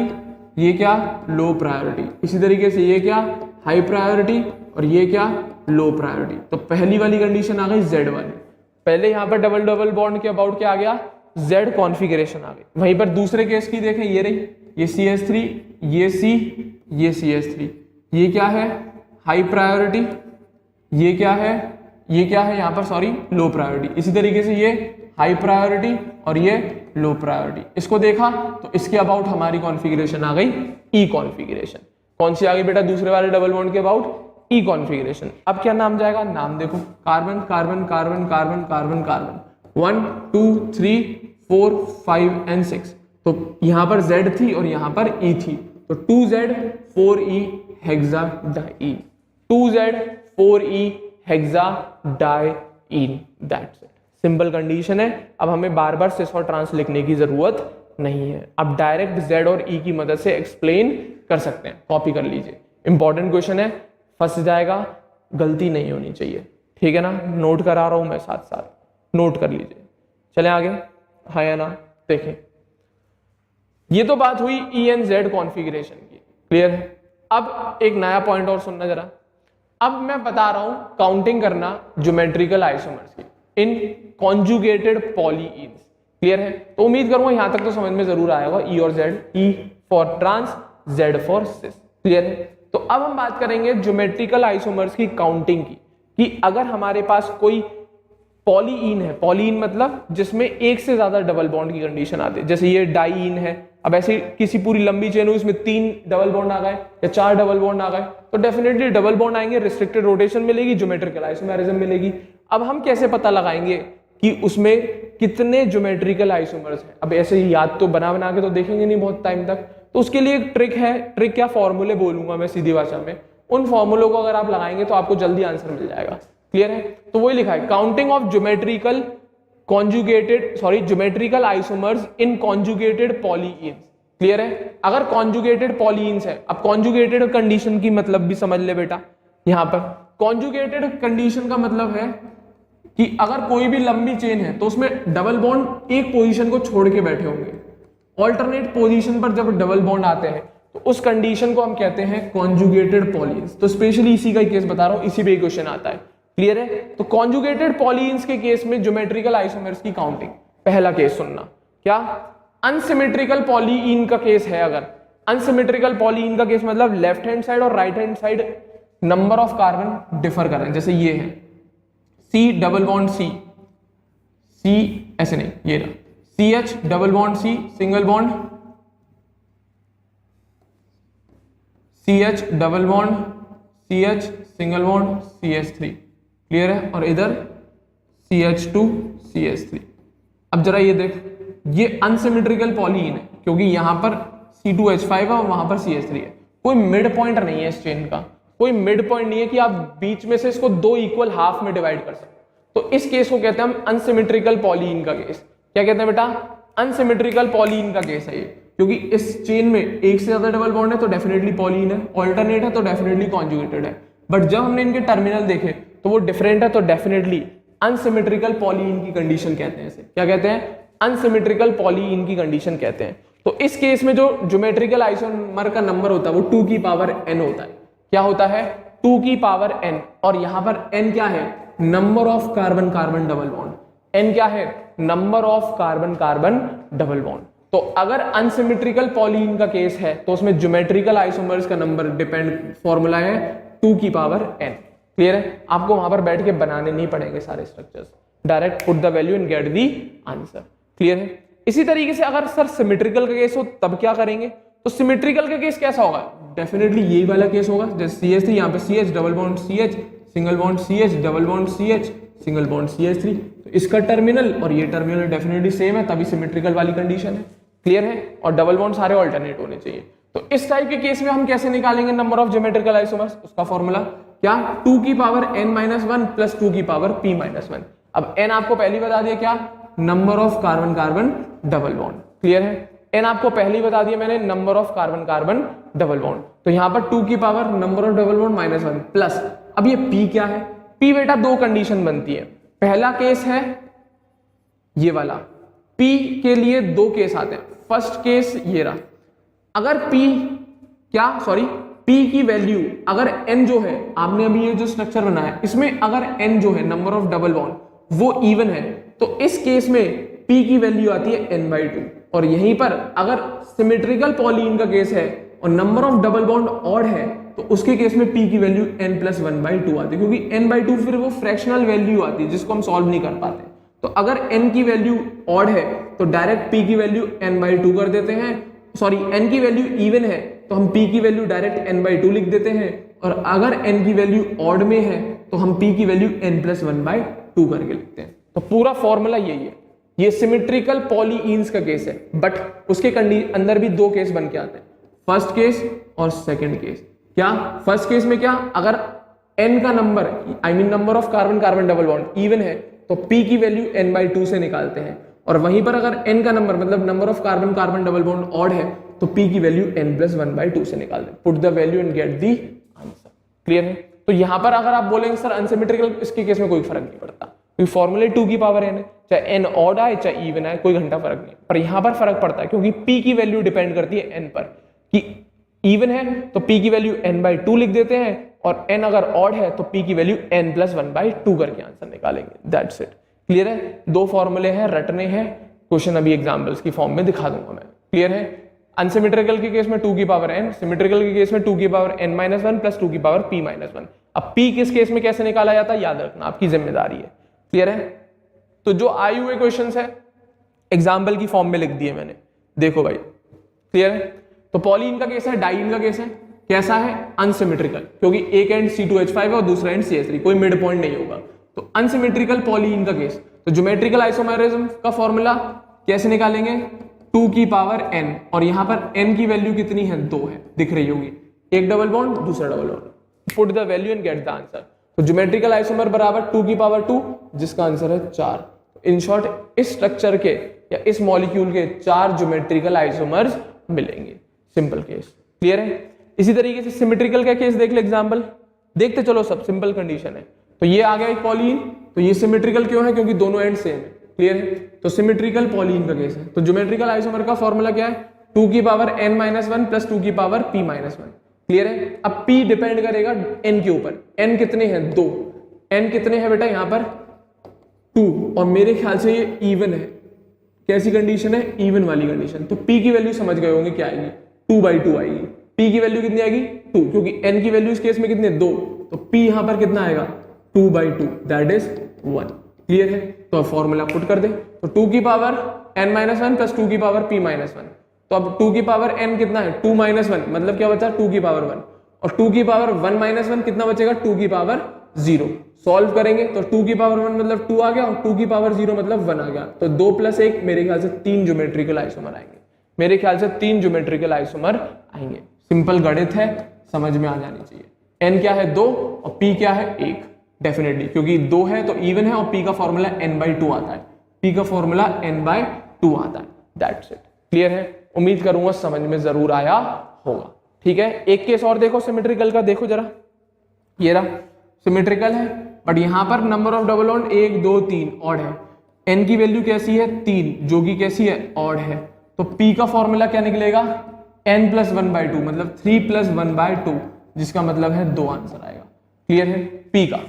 ये क्या? Low priority. इसी तरीके से ये क्या? हाई प्रायोरिटी और ये क्या? Low priority. तो पहली वाली कंडीशन आ गई जेड वाली। पहले यहां पर डबल डबल बॉन्ड के अबाउट क्या आ गया? जेड कॉन्फ़िगरेशन आ गई। वहीं पर दूसरे केस की देखें, ये रही, ये CH3, ये C, ये CH3। ये क्या है? हाई प्रायोरिटी, ये क्या है? ये क्या है यहाँ पर? Sorry, low priority. इसी तरीके से ये हाई प्रायोरिटी और ये लो प्रायोरिटी। इसको देखा तो इसके अबाउट हमारी कॉन्फ़िगरेशन आ गई ई कॉन्फ़िगरेशन। कौन सी आ गई बेटा? दूसरे वाले डबल बॉन्ड के अबाउट ई कॉन्फ़िगरेशन। अब क्या नाम जाएगा? नाम देखो, carbon carbon carbon carbon carbon carbon 1 2 3 4 5 and 6। तो यहां पर Z थी और यहां पर E थी, तो 2Z 4E hexa diene, 2Z 4E hexa diene. That's it. Simple condition है। अब हमें बार बार सिस और ट्रांस लिखने की जरूरत नहीं है, अब डायरेक्ट Z और E की मदद से एक्सप्लेन कर सकते हैं। कॉपी कर लीजिए, इंपॉर्टेंट क्वेश्चन है, फंस जाएगा, गलती नहीं होनी चाहिए। ठीक है ना? नोट करा रहा हूं मैं, साथ साथ नोट कर लीजिए। चलें आगे, हाँ या ना? देखें, ये तो बात हुई E एंड Z कॉन्फ़िगरेशन की। क्लियर है? अब एक नया पॉइंट और सुनना जरा। अब मैं बता रहा हूं काउंटिंग करना ज्योमेट्रिकल आइसोमर्स की इन कॉन्जुगेटेड पॉलीइन्स। क्लियर है? तो उम्मीद करूंगा यहां तक तो समझ में जरूर आया होगा। E और Z, E for trans, Z for cis. Clear है? तो अब हम बात करेंगे ज्योमेट्रिकल आइसोमर्स की काउंटिंग की, कि अगर हमारे पास कोई पॉलीइन है, पॉलीइन मतलब जिसमें एक से ज्यादा डबल बॉन्ड की कंडीशन आती है, जैसे ये डाइईन है, अब ऐसे किसी पूरी लंबी चेन हुई, इसमें 3 डबल बॉन्ड आ गए या 4 डबल बॉन्ड आ गए, तो डेफिनेटली डबल बॉन्ड आएंगे, रिस्ट्रिक्टेड रोटेशन मिलेगी, ज्योमेट्रिकल आइसोमेरिज्म मिलेगी। अब हम कैसे पता लगाएंगे कि उसमें कितने ज्योमेट्रिकल आइसोमर्स हैं? अब ऐसे याद तो बना के तो देखेंगे नहीं बहुत टाइम तक, तो उसके लिए एक ट्रिक है। ट्रिक क्या? फॉर्मूले बोलूंगा मैं सीधी भाषा में, उन फॉर्मूलों को अगर आप लगाएंगे तो आपको जल्दी आंसर मिल जाएगा। क्लियर है? तो वही लिखा है, counting of geometrical geometrical isomers in conjugated polyenes. Clear है? अगर कॉन्जुगेटेड पॉलीइन्स है, अब कॉन्जुगेटेड कंडीशन की मतलब भी समझ ले बेटा। यहां पर कॉन्जुगेटेड कंडीशन का मतलब है कि अगर कोई भी लंबी चेन है तो उसमें डबल बॉन्ड एक पोजीशन को छोड़ के बैठे होंगे, ऑल्टरनेट पोजीशन पर जब डबल बॉन्ड आते हैं तो उस कंडीशन को हम कहते हैं कॉन्जुगेटेड पॉलीइन्स। तो स्पेशली इसी का केस बता रहा हूं, इसी पे क्वेश्चन आता है। क्लियर है? तो कॉन्जुगेटेड पॉलीइन्स के केस में ज्योमेट्रिकल आइसोमर्स की काउंटिंग, पहला केस सुनना, क्या? अनसिमेट्रिकल पॉलीइन का केस है। अगर अनसिमेट्रिकल पॉलीइन का केस मतलब लेफ्ट हैंड साइड और right hand side number of carbon differ कर रहे हैं, जैसे ये है C double bond C, C ऐसे नहीं, ये रहा CH double bond C single bond, CH double bond CH single bond CH3, clear है, और इधर CH2 CH3। अब जरा ये देख, ये अनसिमेट्रिकल पॉलीन है क्योंकि यहां पर C2H5 है और वहां पर CH3 है। कोई मिड पॉइंट नहीं है इस चेन का, कोई मिड पॉइंट नहीं है कि आप बीच में से इसको दो इक्वल हाफ में डिवाइड कर सकते। तो इस केस को कहते हैं हम अनसिमेट्रिकल पॉलीन का केस। क्या कहते हैं बेटा? अनसिमेट्रिकल पॉलीन का केस है ये, क्योंकि इस चेन में एक से ज्यादा डबल बॉन्ड है तो डेफिनेटली पॉलीन है, ऑल्टरनेट है तो डेफिनेटली कॉन्जुगेटेड है। बट जब हमने इनके टर्मिनल देखे तो वो डिफरेंट है, तो डेफिनेटली अनसिमेट्रिकल पॉलीन की कंडीशन कहते हैं इसे। क्या कहते हैं? अनसिमेट्रिकल पॉलीन की कंडीशन कहते हैं। तो इस केस में जो ज्योमेट्रिकल आइसोमर का नंबर होता है वो 2 की पावर n होता है। क्या होता है? 2 की पावर n, और यहां पर n क्या है? Number of carbon carbon double bond. n क्या है? Number of carbon carbon double bond. तो अगर अनसिमेट्रिकल पॉलीन का केस है तो उसमें ज्योमेट्रिकल आइसोमर्स का नंबर डिपेंड, फॉर्मूला है 2 की पावर n। क्लियर है? आपको वहां पर बैठ के बनाने नहीं पड़ेंगे सारे structures, direct put the value and get the answer. Clear है? इसी तरीके से अगर सर सिमेट्रिकल का केस हो तब क्या करेंगे? तो सिमेट्रिकल का केस कैसा होगा? डेफिनेटली यही वाला केस होगा, जैसे CH3 यहाँ पे CH double bond CH single bond CH double bond CH single bond CH3। तो इसका टर्मिनल और ये टर्मिनल डेफिनेटली सेम है, तभी सिमेट्रिकल वाली कंडीशन है। क्लियर है? और डबल बॉन्ड सारे ऑल्टरनेट होने चाहिए। तो इस टाइप के केस में हम कैसे निकालेंगे नंबर ऑफ ज्योमेट्रिकल आइसोमर्स? उसका फॉर्मूला क्या? 2 की पावर n-1 प्लस 2 की पावर p-1। अब n आपको पहली बता दिया, क्या? Number of carbon carbon double bond. Clear है? n आपको पहले ही बता दिया मैंने, number of carbon carbon double bond. तो यहां पर 2 की power number of double bond -1 plus, अब ये p क्या है? p बेटा दो कंडीशन बनती है। पहला केस है ये वाला, p के लिए दो केस आते हैं। फर्स्ट केस ये रहा, अगर p की वैल्यू अगर n जो है, आपने अभी ये जो स्ट्रक्चर बनाया इसमें अगर n जो है नंबर ऑफ डबल बॉन्ड वो इवन है, तो इस केस में p की वैल्यू आती है n/2। और यहीं पर अगर सिमेट्रिकल पॉलीन का केस है और number of double bond odd है तो उसके केस में p की वैल्यू n+1/2 आती है, क्योंकि n/2 फिर वो फ्रैक्शनल वैल्यू आती है जिसको हम सॉल्व नहीं कर पाते। तो अगर n की वैल्यू ऑड है तो डायरेक्ट p की वैल्यू n/2 कर देते हैं, सॉरी n की वैल्यू इवन है तो हम p की वैल्यू डायरेक्ट n/2 लिख देते हैं, और अगर n की वैल्यू ऑड में है तो हम p की वैल्यू n+1/2 करके लिखते हैं। तो पूरा फॉर्मूला यही है। ये सिमेट्रिकल पॉलीइन्स का केस है, बट उसके अंदर भी दो केस बन के आते हैं, फर्स्ट केस और सेकंड केस। क्या? फर्स्ट केस में क्या? अगर n का number number of carbon carbon double bond even है तो p की वैल्यू n/2 से निकालते हैं, और वहीं पर अगर n का नंबर मतलब number of carbon carbon double bond odd है तो p की वैल्यू n+1/2 से निकालते हैं। Put the value and get the answer. Clear है? तो यहां पर अगर आप बोलेंगे सर अनसिमेट्रिकल, इसके केस में कोई फर्क नहीं पड़ता, क्योंकि फॉर्मूले 2 की पावर n है, चाहे n ऑड आए चाहे इवन आए, कोई घंटा फर्क नहीं। पर यहां पर फर्क पड़ता है क्योंकि p की वैल्यू डिपेंड करती है n पर, कि इवन है तो p की वैल्यू n/2 लिख देते हैं, और n अगर ऑड है तो p की वैल्यू n+1/2 करके आंसर निकालेंगे। That's it. क्लियर है? दो फॉर्मूले हैं, रटने हैं, क्वेश्चन अभी एग्जाम्पल्स की फॉर्म में दिखा दूंगा मैं। क्लियर है? अनसिमेट्रिकल के केस में 2 की पावर n, सिमेट्रिकल के केस में 2 की पावर n-1 प्लस 2 की पावर p-1। अब p किस केस में कैसे निकाला जाता है याद रखना, आपकी जिम्मेदारी है। क्लियर है? तो जो आए हुए क्वेश्चंस है एग्जाम्पल की फॉर्म में लिख दिए मैंने, देखो भाई। क्लियर है? तो पॉलीन का केस है, डाइइन का केस है, कैसा है? अनसिमेट्रिकल, क्योंकि एक एंड C2H5 है और दूसरा एंड CH3, कोई मिड पॉइंट नहीं होगा। तो अनसिमेट्रिकल पॉलीन का केस, तो ज्योमेट्रिकल आइसोमेरिज्म का फॉर्मूला कैसे निकालेंगे? 2 की पावर n, और यहां पर n की वैल्यू कितनी है? 2 है, दिख रही होगी, एक डबल बॉन्ड दूसरा double bond. Put the value and get the answer. तो ज्योमेट्रिकल आइसोमर बराबर 2 की पावर 2, जिसका आंसर है 4। इन शॉर्ट इस स्ट्रक्चर के या इस मॉलिक्यूल के 4 ज्योमेट्रिकल आइसोमर्स मिलेंगे। Simple case. क्लियर है? इसी तरीके से सिमेट्रिकल का केस देख ले, एग्जांपल देखते चलो, सब सिंपल कंडीशन है। तो ये आ गया एक पॉलीन, तो ये सिमेट्रिकल क्यों है? क्योंकि दोनों एंड सेम है। क्लियर है? तो सिमेट्रिकल पॉलीन का केस है। तो ज्योमेट्रिकल आइसोमर का फॉर्मूला क्या है? 2 की पावर n-1 प्लस 2 की पावर p-1। क्लियर है? अब p डिपेंड करेगा n के ऊपर। n कितने हैं? 2। n कितने हैं बेटा? यहाँ पर 2, और मेरे ख्याल से ये इवन है। कैसी कंडीशन है? इवन वाली कंडीशन। तो p की वैल्यू समझ गए होंगे क्या आएगी? 2/2 आएगी। p की वैल्यू कितनी आएगी? 2, क्योंकि n की वैल्यू इस केस में कितनी है? 2, तो p यहां पर कितना आएगा? 2/2, दैट इज 1। क्लियर है? तो अब फॉर्मूला पुट कर दे, तो 2 की पावर n माइनस 1 प्लस 2 की पावर p माइनस 1। तो अब 2 की पावर n कितना है 2 माइनस 1, मतलब क्या बचा 2 की पावर 1, और 2 की पावर 1 माइनस 1 कितना बचेगा 2 की पावर 0। सॉल्व करेंगे तो 2 की पावर 1 मतलब 2 आ गया, और 2 की पावर 0 मतलब 1 आ गया। तो 2 प्लस 1 मेरे ख्याल से 3 ज्योमेट्रिकल आइसोमर आएंगे, मेरे ख्याल से 3 ज्योमेट्रिकल आइसोमर आएंगे। सिंपल गणित है, समझ में आ जानी चाहिए। n क्या है 2 और p क्या है 1, डेफिनेटली क्योंकि 2 है तो इवन है, और p का फॉर्मूला n/2 आता है, p का फॉर्मूला n/2 आता है। That's it. क्लियर है? उम्मीद करूंगा समझ में जरूर आया होगा। ठीक है, एक केस और देखो सिमेट्रिकल का, देखो जरा, ये रहा सिमेट्रिकल है, बट यहां पर number of double bond 1 2 3 odd है, n की वैल्यू कैसी है 3, जो कि कैसी है ऑड है, तो p का फॉर्मूला क्या निकलेगा n प्लस 1/2, मतलब 3 प्लस 1/2, जिसका मतलब है 2 आंसर आएगा। क्लियर है? p का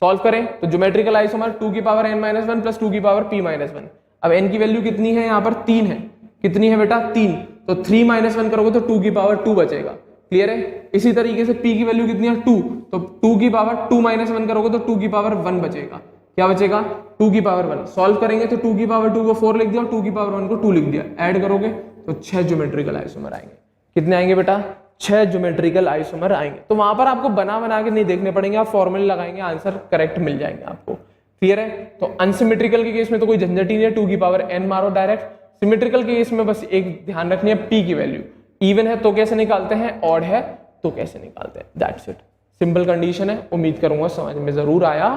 सॉल्व करें तो ज्योमेट्रिकल आइसोमर 2 की पावर n माइनस 1 प्लस 2 की पावर p माइनस 1। अब n की वैल्यू कितनी है, यहाँ पर 3 है, कितनी है बेटा 3, तो 3 माइनस 1 करोगे तो 2 की पावर 2 बचेगा। क्लियर है? इसी तरीके से p की वैल्यू कितनी है 2, तो 2 की पावर 2 माइनस 1 करोगे तो 2 की पावर 1 बचेगा। क्या बचेगा 2 की पावर 1। सॉल्व करेंगे तो 2 की पावर 2 को 4 लिख दिया और 2 की पावर 1 को 2 लिख दिया, ऐड करोगे तो 6 ज्योमेट्रिकल आइसोमर आएंगे। कितने आएंगे बेटा 6 ज्योमेट्रिकल आइसोमर आएंगे। तो वहां पर आपको बना के नहीं देखने पड़ेंगे, आप फॉर्मूले लगाएंगे, आंसर करेक्ट मिल जाएंगे आपको। क्लियर है? तो अनसिमेट्रिकल के केस में तो कोई झंझट ही नहीं है, 2 की पावर n मारो डायरेक्ट। सिमेट्रिकल के केस में बस एक ध्यान रखनी है p की वैल्यू, इवन है तो कैसे निकालते हैं, ऑड है तो कैसे निकालते हैं। दैट्स इट, सिंपल कंडीशन है। उम्मीद करूंगा समझ में जरूर आया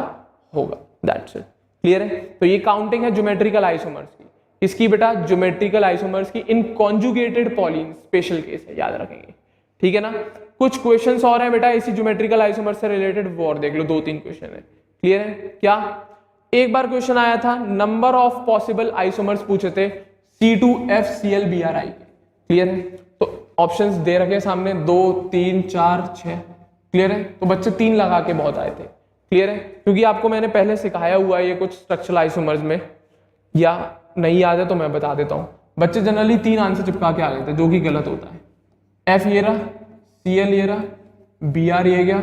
होगा। That's it. क्लियर है? तो ये काउंटिंग है ज्योमेट्रिकल आइसोमर्स की। इसकी बेटा ज्योमेट्रिकल आइसोमर्स की इन कॉन्जुगेटेड पॉलीन स्पेशल केस है, याद रखेंगे। ठीक है ना? कुछ क्वेश्चंस और हैं बेटा इसी ज्योमेट्रिकल आइसोमर से रिलेटेड, वो और देख लो, 2-3 क्वेश्चन है। क्लियर है? क्या एक बार क्वेश्चन आया था, नंबर ऑफ पॉसिबल आइसोमर्स पूछे थे C2FClBrI। क्लियर है? तो ऑप्शंस दे रखे सामने 2 3 4 6। क्लियर है? तो बच्चे 3 लगा के बहुत आए थे। क्लियर है? क्योंकि आपको मैंने पहले सिखाया हुआ है ये कुछ स्ट्रक्चरल आइसोमर्स में, या नहीं याद है तो मैं बता देता हूं। बच्चे जनरली 3 आंसर चिपका के आ गए थे, जो कि गलत होता है। F ये रहा, Cl ये रहा, Br ये गया,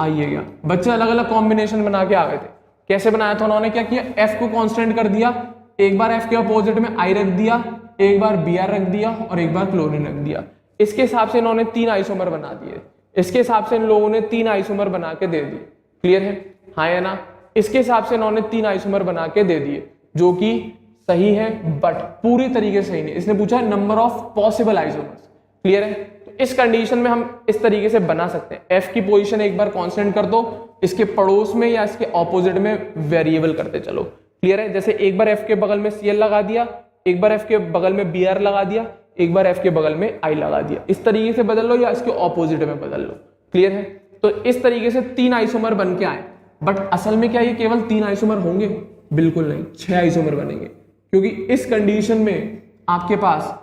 I ये गया। बच्चे अलग अलग कॉम्बिनेशन बना के आ गए थे। कैसे बनाया था उन्होंने? क्या किया, F को कांस्टेंट कर दिया, एक बार F के अपोजिट में I रख दिया, एक बार Br रख दिया और एक बार क्लोरीन रख दिया। इसके हिसाब से इन्होंने 3 आइसोमर बना दिए। इसके हिसाब से इन लोगों ने 3 आइसोमर बना के दे दिए। क्लियर है? हाँ या ना? इसके हिसाब से इन्होंने 3 आइसोमर बना के दे दिए, जो कि सही है, बट पूरी तरीके से सही नहीं। इसने पूछा है number of possible isomers. Clear है? तो इस कंडीशन में हम इस तरीके से बना सकते हैं, F की पोजीशन एक बार कांस्टेंट कर दो, इसके पड़ोस में या इसके ऑपोजिट में वेरिएबल करते चलो। क्लियर है? जैसे एक बार F के बगल में Cl लगा दिया, एक बार F के बगल में Br लगा दिया, एक बार F के बगल में I लगा दिया। इस तरीके से बदल लो या इसके ऑपोजिट में बदल लो। क्लियर है? तो इस तरीके से 3 आइसोमर बन के आए, बट असल में क्या ये केवल 3 आइसोमर होंगे? बिल्कुल नहीं, 6 आइसोमर बनेंगे, क्योंकि इस कंडीशन में आपके पास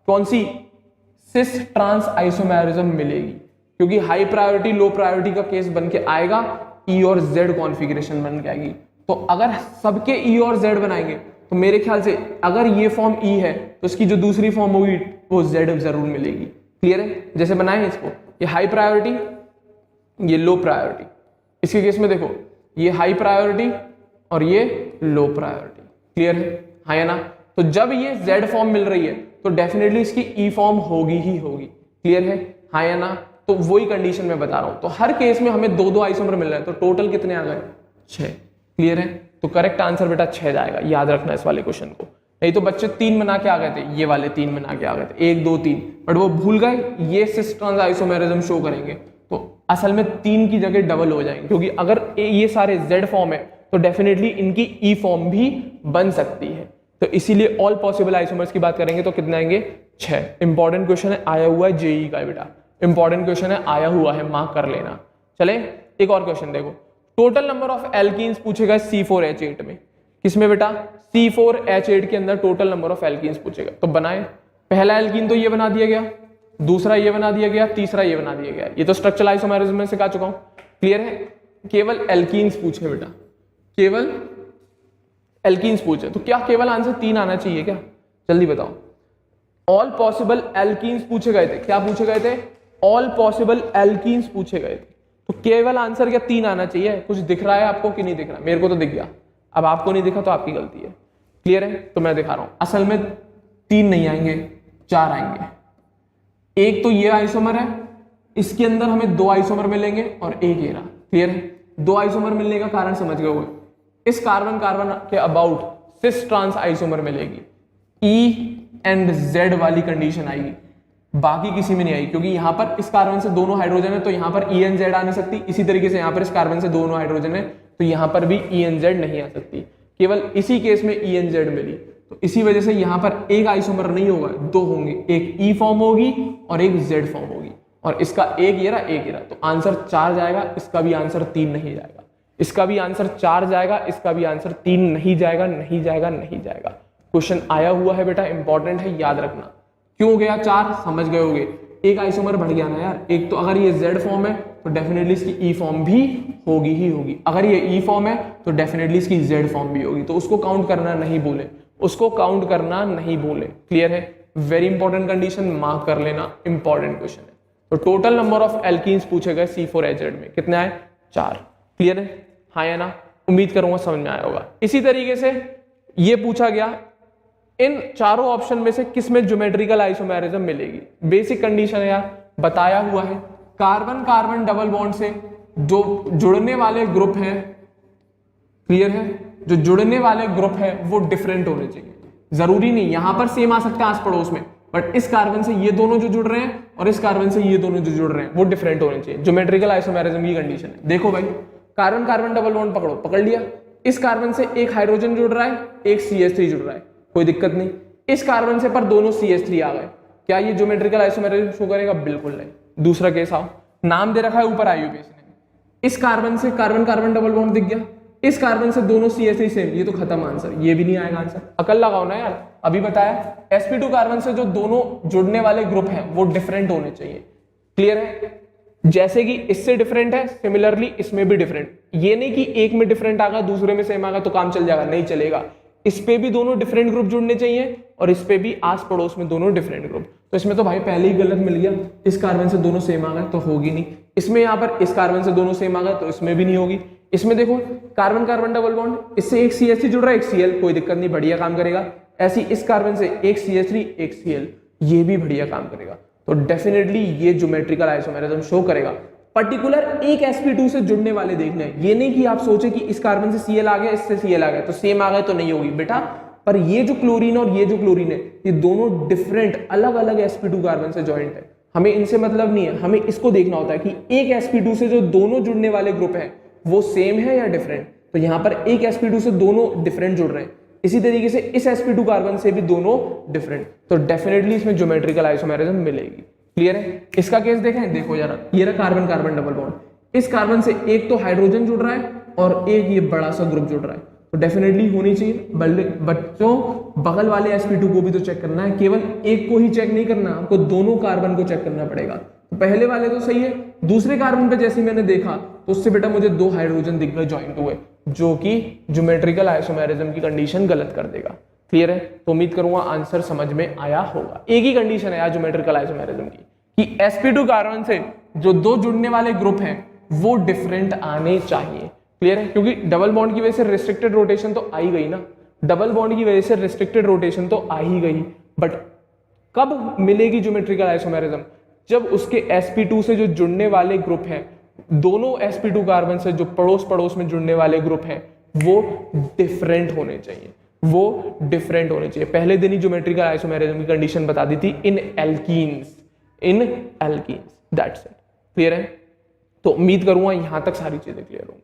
कौन सी सिस ट्रांस आइसोमेरिज्म मिलेगी, क्योंकि हाई प्रायोरिटी लो प्रायोरिटी का केस बन के आएगा, E और Z कॉन्फ़िगरेशन बन के आएगी। तो अगर सबके E और Z बनाएंगे तो मेरे ख्याल से अगर ये फॉर्म E है तो इसकी जो दूसरी फॉर्म होगी वो Z जरूर मिलेगी। क्लियर है? जैसे बनाए इसको, ये हाई प्रायोरिटी, ये लो प्रायोरिटी। इसके केस में देखो, ये हाई प्रायोरिटी और ये लो प्रायोरिटी। क्लियर है? हाँ या ना? तो जब ये Z फॉर्म मिल रही है तो डेफिनेटली इसकी E फॉर्म होगी ही होगी। क्लियर है? हाँ या ना? तो वही कंडीशन में बता रहा हूं। तो हर केस में हमें 2-2 आइसोमर मिल रहे हैं, तो टोटल कितने आ गए? 6। क्लियर है? तो करेक्ट आंसर बेटा 6 जाएगा, याद रखना इस वाले क्वेश्चन को। नहीं तो बच्चे 3 बना के आ गए थे, ये वाले 3 बना के आ गए थे, 1 2 3, बट वो भूल गए ये सिस ट्रांस आइसोमेरिज्म शो करेंगे, तो असल में 3 की जगह डबल हो जाएंगे, क्योंकि अगर ये सारे Z फॉर्म है तो डेफिनेटली इनकी E फॉर्म भी बन सकती है। तो इसीलिए ऑल पॉसिबल आइसोमर्स की बात करेंगे तो कितने आएंगे? 6। इंपॉर्टेंट क्वेश्चन है, आया हुआ है जेई का बेटा, इंपॉर्टेंट क्वेश्चन है, आया हुआ है, मार्क कर लेना। चले एक और क्वेश्चन देखो, टोटल नंबर ऑफ एल्कीन्स पूछेगा C4H8 में। किसमें बेटा? C4H8 के अंदर टोटल नंबर ऑफ एल्कीन्स पूछेगा। तो बनाए, पहला एल्कीन तो ये बना दिया गया, दूसरा ये बना दिया गया, तीसरा ये बना दिया गया। ये तो स्ट्रक्चरल आइसोमेरिज्म में सिखा चुका हूं। क्लियर है? केवल एल्कीन्स पूछे बेटा, केवल एल्कीन्स पूछे, तो क्या केवल आंसर 3 आना चाहिए क्या? जल्दी बताओ। ऑल पॉसिबल एल्कीन्स पूछे गए थे। क्या पूछे गए थे? ऑल पॉसिबल एल्कीन्स पूछे गए थे। तो केवल आंसर क्या 3 आना चाहिए? कुछ दिख रहा है आपको कि नहीं दिख रहा? मेरे को तो दिख गया। अब आपको नहीं दिखा तो आपकी गलती है। क्लियर है? तो मैं दिखा रहा हूं, असल में 3 नहीं आएंगे, 4 आएंगे। एक तो ये आइसोमर है, इसके अंदर हमें 2 आइसोमर मिलेंगे और एक ये रहा। क्लियर है? 2 आइसोमर मिलने का कारण समझ गए होंगे। इस कार्बन कार्बन के अबाउट सिस ट्रांस आइसोमर मिलेगी, ई एंड जेड वाली कंडीशन आएगी, बाकी किसी में नहीं आई, क्योंकि यहां पर इस कार्बन से दोनों हाइड्रोजन है तो यहां पर ई एन जेड आ नहीं सकती। इसी तरीके से यहां पर इस कार्बन से दोनों हाइड्रोजन है तो यहां पर भी ई एन जेड नहीं आ सकती, केवल इसी केस में ई एन जेड मिली। तो इसी वजह से यहां पर एक आइसोमर नहीं होगा, 2 होंगे, एक ई फॉर्म होगी और एक जेड फॉर्म होगी, और इसका एक ये रहा, एक ये रहा, तो आंसर 4 जाएगा, इसका भी आंसर 3 नहीं जाएगा, इसका भी आंसर 4 जाएगा, इसका भी आंसर 3 नहीं जाएगा, नहीं जाएगा, नहीं जाएगा। क्वेश्चन आया हुआ है बेटा, इंपॉर्टेंट है, याद रखना। क्यों गया 4? समझ गए होगे, एक आइसोमर बढ़ गया ना यार। एक तो अगर ये Z फॉर्म है तो डेफिनेटली इसकी ई फॉर्म भी होगी ही होगी, अगर ये ई फॉर्म है तो डेफिनेटली इसकी Z फॉर्म भी होगी, तो उसको काउंट करना नहीं भूले, उसको काउंट करना नहीं भूले। क्लियर है? वेरी इंपॉर्टेंट कंडीशन, मार्क कर लेना, इंपॉर्टेंट क्वेश्चन है। तो टोटल नंबर ऑफ एल्कीन्स पूछे गए C4H8 में कितने आए? 4। क्लियर है? हाँ या ना? उम्मीद करूंगा समझ में आया होगा। इसी तरीके से ये पूछा गया, इन चारों ऑप्शन में से किस में ज्योमेट्रिकल आइसोमेरिज्म मिलेगी? बेसिक कंडीशन है यार, बताया हुआ है, कार्बन कार्बन डबल बॉन्ड से जो जुड़ने वाले ग्रुप हैं, क्लियर है, जो जुड़ने वाले ग्रुप है वो डिफरेंट होने चाहिए। जरूरी नहीं यहां पर सेम आ सकते हैं आस पड़ोस में, बट इस कार्बन से ये दोनों जो जुड़ रहे हैं और इस कार्बन से ये दोनों जो जुड़ रहे हैं वो डिफरेंट होने चाहिए। ज्योमेट्रिकल आइसोमेरिज्म की कंडीशन है। देखो भाई, कार्बन कार्बन डबल बॉन्ड पकड़ो, पकड़ लिया, इस कार्बन से एक हाइड्रोजन जुड़ रहा है, एक CH3 जुड़ रहा है, कोई दिक्कत नहीं। इस कार्बन से पर दोनों CH3 आ गए, क्या ये ज्योमेट्रिकल आइसोमेरिज्म शो करेगा? बिल्कुल नहीं। दूसरा केस आओ, नाम दे रखा है ऊपर IUPAC ने, इस कार्बन से कार्बन कार्बन डबल बॉन्ड दिख गया, इस कार्बन से दोनों CH3 सेम, ये तो खत्म आंसर, ये भी नहीं आएगा आंसर। अकल लगाओ ना यार, अभी बताया sp2 कार्बन से जो दोनों जुड़ने वाले ग्रुप हैं वो डिफरेंट होने चाहिए। क्लियर है? जैसे कि इससे डिफरेंट है, सिमिलरली इसमें भी डिफरेंट। ये नहीं कि एक में डिफरेंट आ गया दूसरे में सेम आ गया तो काम चल जाएगा, नहीं चलेगा। इस पे भी दोनों डिफरेंट ग्रुप जुड़ने चाहिए और इस पे भी आस पड़ोस में दोनों डिफरेंट ग्रुप। तो इसमें तो भाई पहले ही गलत मिल गया, इस कार्बन से दोनों सेम आ गए तो होगी नहीं। इसमें यहाँ पर इस कार्बन से दोनों सेम आ गए तो इसमें भी नहीं होगी। इसमें देखो कार्बन कार्बन डबल बॉन्ड, इससे एक CH3 जुड़ रहा है, एक Cl, कोई दिक्कत नहीं, बढ़िया काम करेगा। ऐसी इस कार्बन से एक CH3 एक Cl, ये भी बढ़िया काम करेगा। तो डेफिनेटली ये ज्योमेट्रिकल आइसोमेरिज्म शो करेगा। पर्टिकुलर एक sp2 से जुड़ने वाले देखने हैं, ये नहीं कि आप सोचे कि इस कार्बन से Cl आ गया, इससे Cl आ गया तो सेम आ गए तो नहीं होगी बेटा। पर ये जो क्लोरीन और ये जो क्लोरीन है, ये दोनों डिफरेंट अलग अलग sp2 कार्बन से ज्वाइंट है, हमें इनसे मतलब नहीं है, हमें इसको देखना होता है कि एक sp2 से जो दोनों जुड़ने वाले ग्रुप है वो सेम है या डिफरेंट। तो यहाँ पर एक sp2 से दोनों डिफरेंट जुड़ रहे हैं, इसी तरीके से इस sp2 कार्बन से भी दोनों डिफरेंट, तो डेफिनेटली इसमें ज्योमेट्रिकल आइसोमेरिज्म मिलेगी। क्लियर है? इसका केस देखें, देखो जरा, ये रहा कार्बन कार्बन डबल बॉन्ड, इस कार्बन से एक तो हाइड्रोजन जुड़ रहा है और एक ये बड़ा सा ग्रुप जुड़ रहा है, तो डेफिनेटली होनी चाहिए। बच्चों बगल वाले sp2 को भी तो चेक करना है, केवल एक को ही चेक नहीं करना, आपको दोनों कार्बन को चेक करना पड़ेगा। तो पहले वाले तो सही है, दूसरे कार्बन पे जैसे मैंने देखा तो उससे बेटा मुझे 2 हाइड्रोजन दिख गए ज्वाइंट हुए, जो कि ज्योमेट्रिकल आइसोमेरिज्म की कंडीशन गलत कर देगा। क्लियर है? तो उम्मीद करूंगा आंसर समझ में आया होगा। एक ही कंडीशन है यार ज्योमेट्रिकल आइसोमेरिज्म की, कि sp2 कार्बन से जो 2 जुड़ने वाले ग्रुप हैं वो डिफरेंट आने चाहिए। क्लियर है? क्योंकि डबल बॉन्ड की वजह से रिस्ट्रिक्टेड रोटेशन तो आ ही गई ना, डबल बॉन्ड की वजह से रिस्ट्रिक्टेड रोटेशन तो आ ही गई, बट कब मिलेगी ज्योमेट्रिकल आइसोमेरिज्म? जब उसके sp2 से जो जुड़ने वाले ग्रुप हैं, दोनों sp2 कार्बन से जो पड़ोस पड़ोस में जुड़ने वाले ग्रुप हैं वो डिफरेंट होने चाहिए, वो डिफरेंट होने चाहिए। पहले दिन ही ज्योमेट्रिकल आइसोमेरिज्म की कंडीशन बता दी थी, इन एल्कीन्स, दैट्स इट। क्लियर है? तो उम्मीद करूंगा यहां तक सारी चीजें क्लियर होंगी।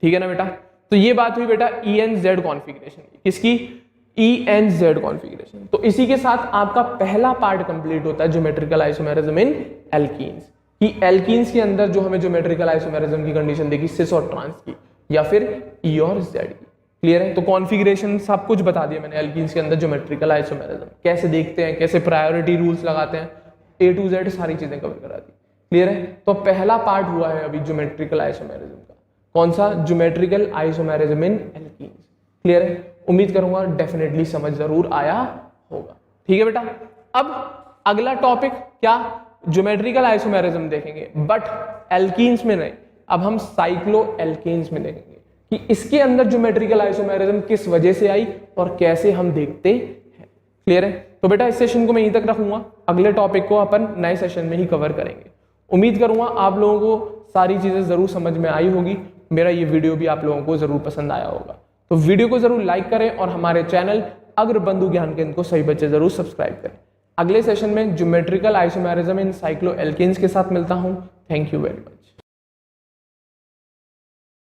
ठीक है ना बेटा? तो ये बात हुई बेटा ENZ कॉन्फ़िगरेशन की, किसकी? ENZ configuration. तो इसी के साथ आपका पहला पार्ट कंप्लीट होता है ज्योमेट्रिकल आइसोमेरिज्म इन एल्कीन्स, कि एल्कीन्स के अंदर जो हमें ज्योमेट्रिकल आइसोमेरिज्म की कंडीशन देखी सिस और ट्रांस की, या फिर E और Z की। क्लियर है? तो कॉन्फ़िगरेशन सब कुछ बता दिया मैंने एल्कीन्स के अंदर ज्योमेट्रिकल आइसोमेरिज्म कैसे देखते हैं, कैसे प्रायोरिटी रूल्स लगाते हैं, A to Z सारी चीजें कवर करा दी। क्लियर है? तो पहला पार्ट हुआ है अभी ज्योमेट्रिकल आइसोमेरिज्म का, कौन सा? Geometrical isomerism in alkenes. Clear है? उम्मीद करूंगा डेफिनेटली समझ जरूर आया होगा। ठीक है बेटा? अब अगला टॉपिक क्या? ज्योमेट्रिकल आइसोमेरिज्म देखेंगे, बट एल्कीन्स में नहीं, अब हम साइक्लो एल्केन्स में देखेंगे। कि इसके अंदर ज्योमेट्रिकल आइसोमेरिज्म किस वजह से आई और कैसे हम देखते हैं। क्लियर है? तो बेटा इस सेशन को मैं यहीं तक रखूंगा, अगले टॉपिक को अपन नए सेशन में ही कवर करेंगे। उम्मीद करूंगा आप लोगों को सारी चीजें जरूर समझ में आई होगी, मेरा ये वीडियो भी आप लोगों को जरूर पसंद आया होगा। तो वीडियो को जरूर लाइक करें और हमारे चैनल अग्रबंधु ज्ञान केंद्र को सही बच्चे जरूर सब्सक्राइब करें। अगले सेशन में ज्योमेट्रिकल आइसोमेरिज्म इन साइक्लोएल्केन्स के साथ मिलता हूं। Thank you very much.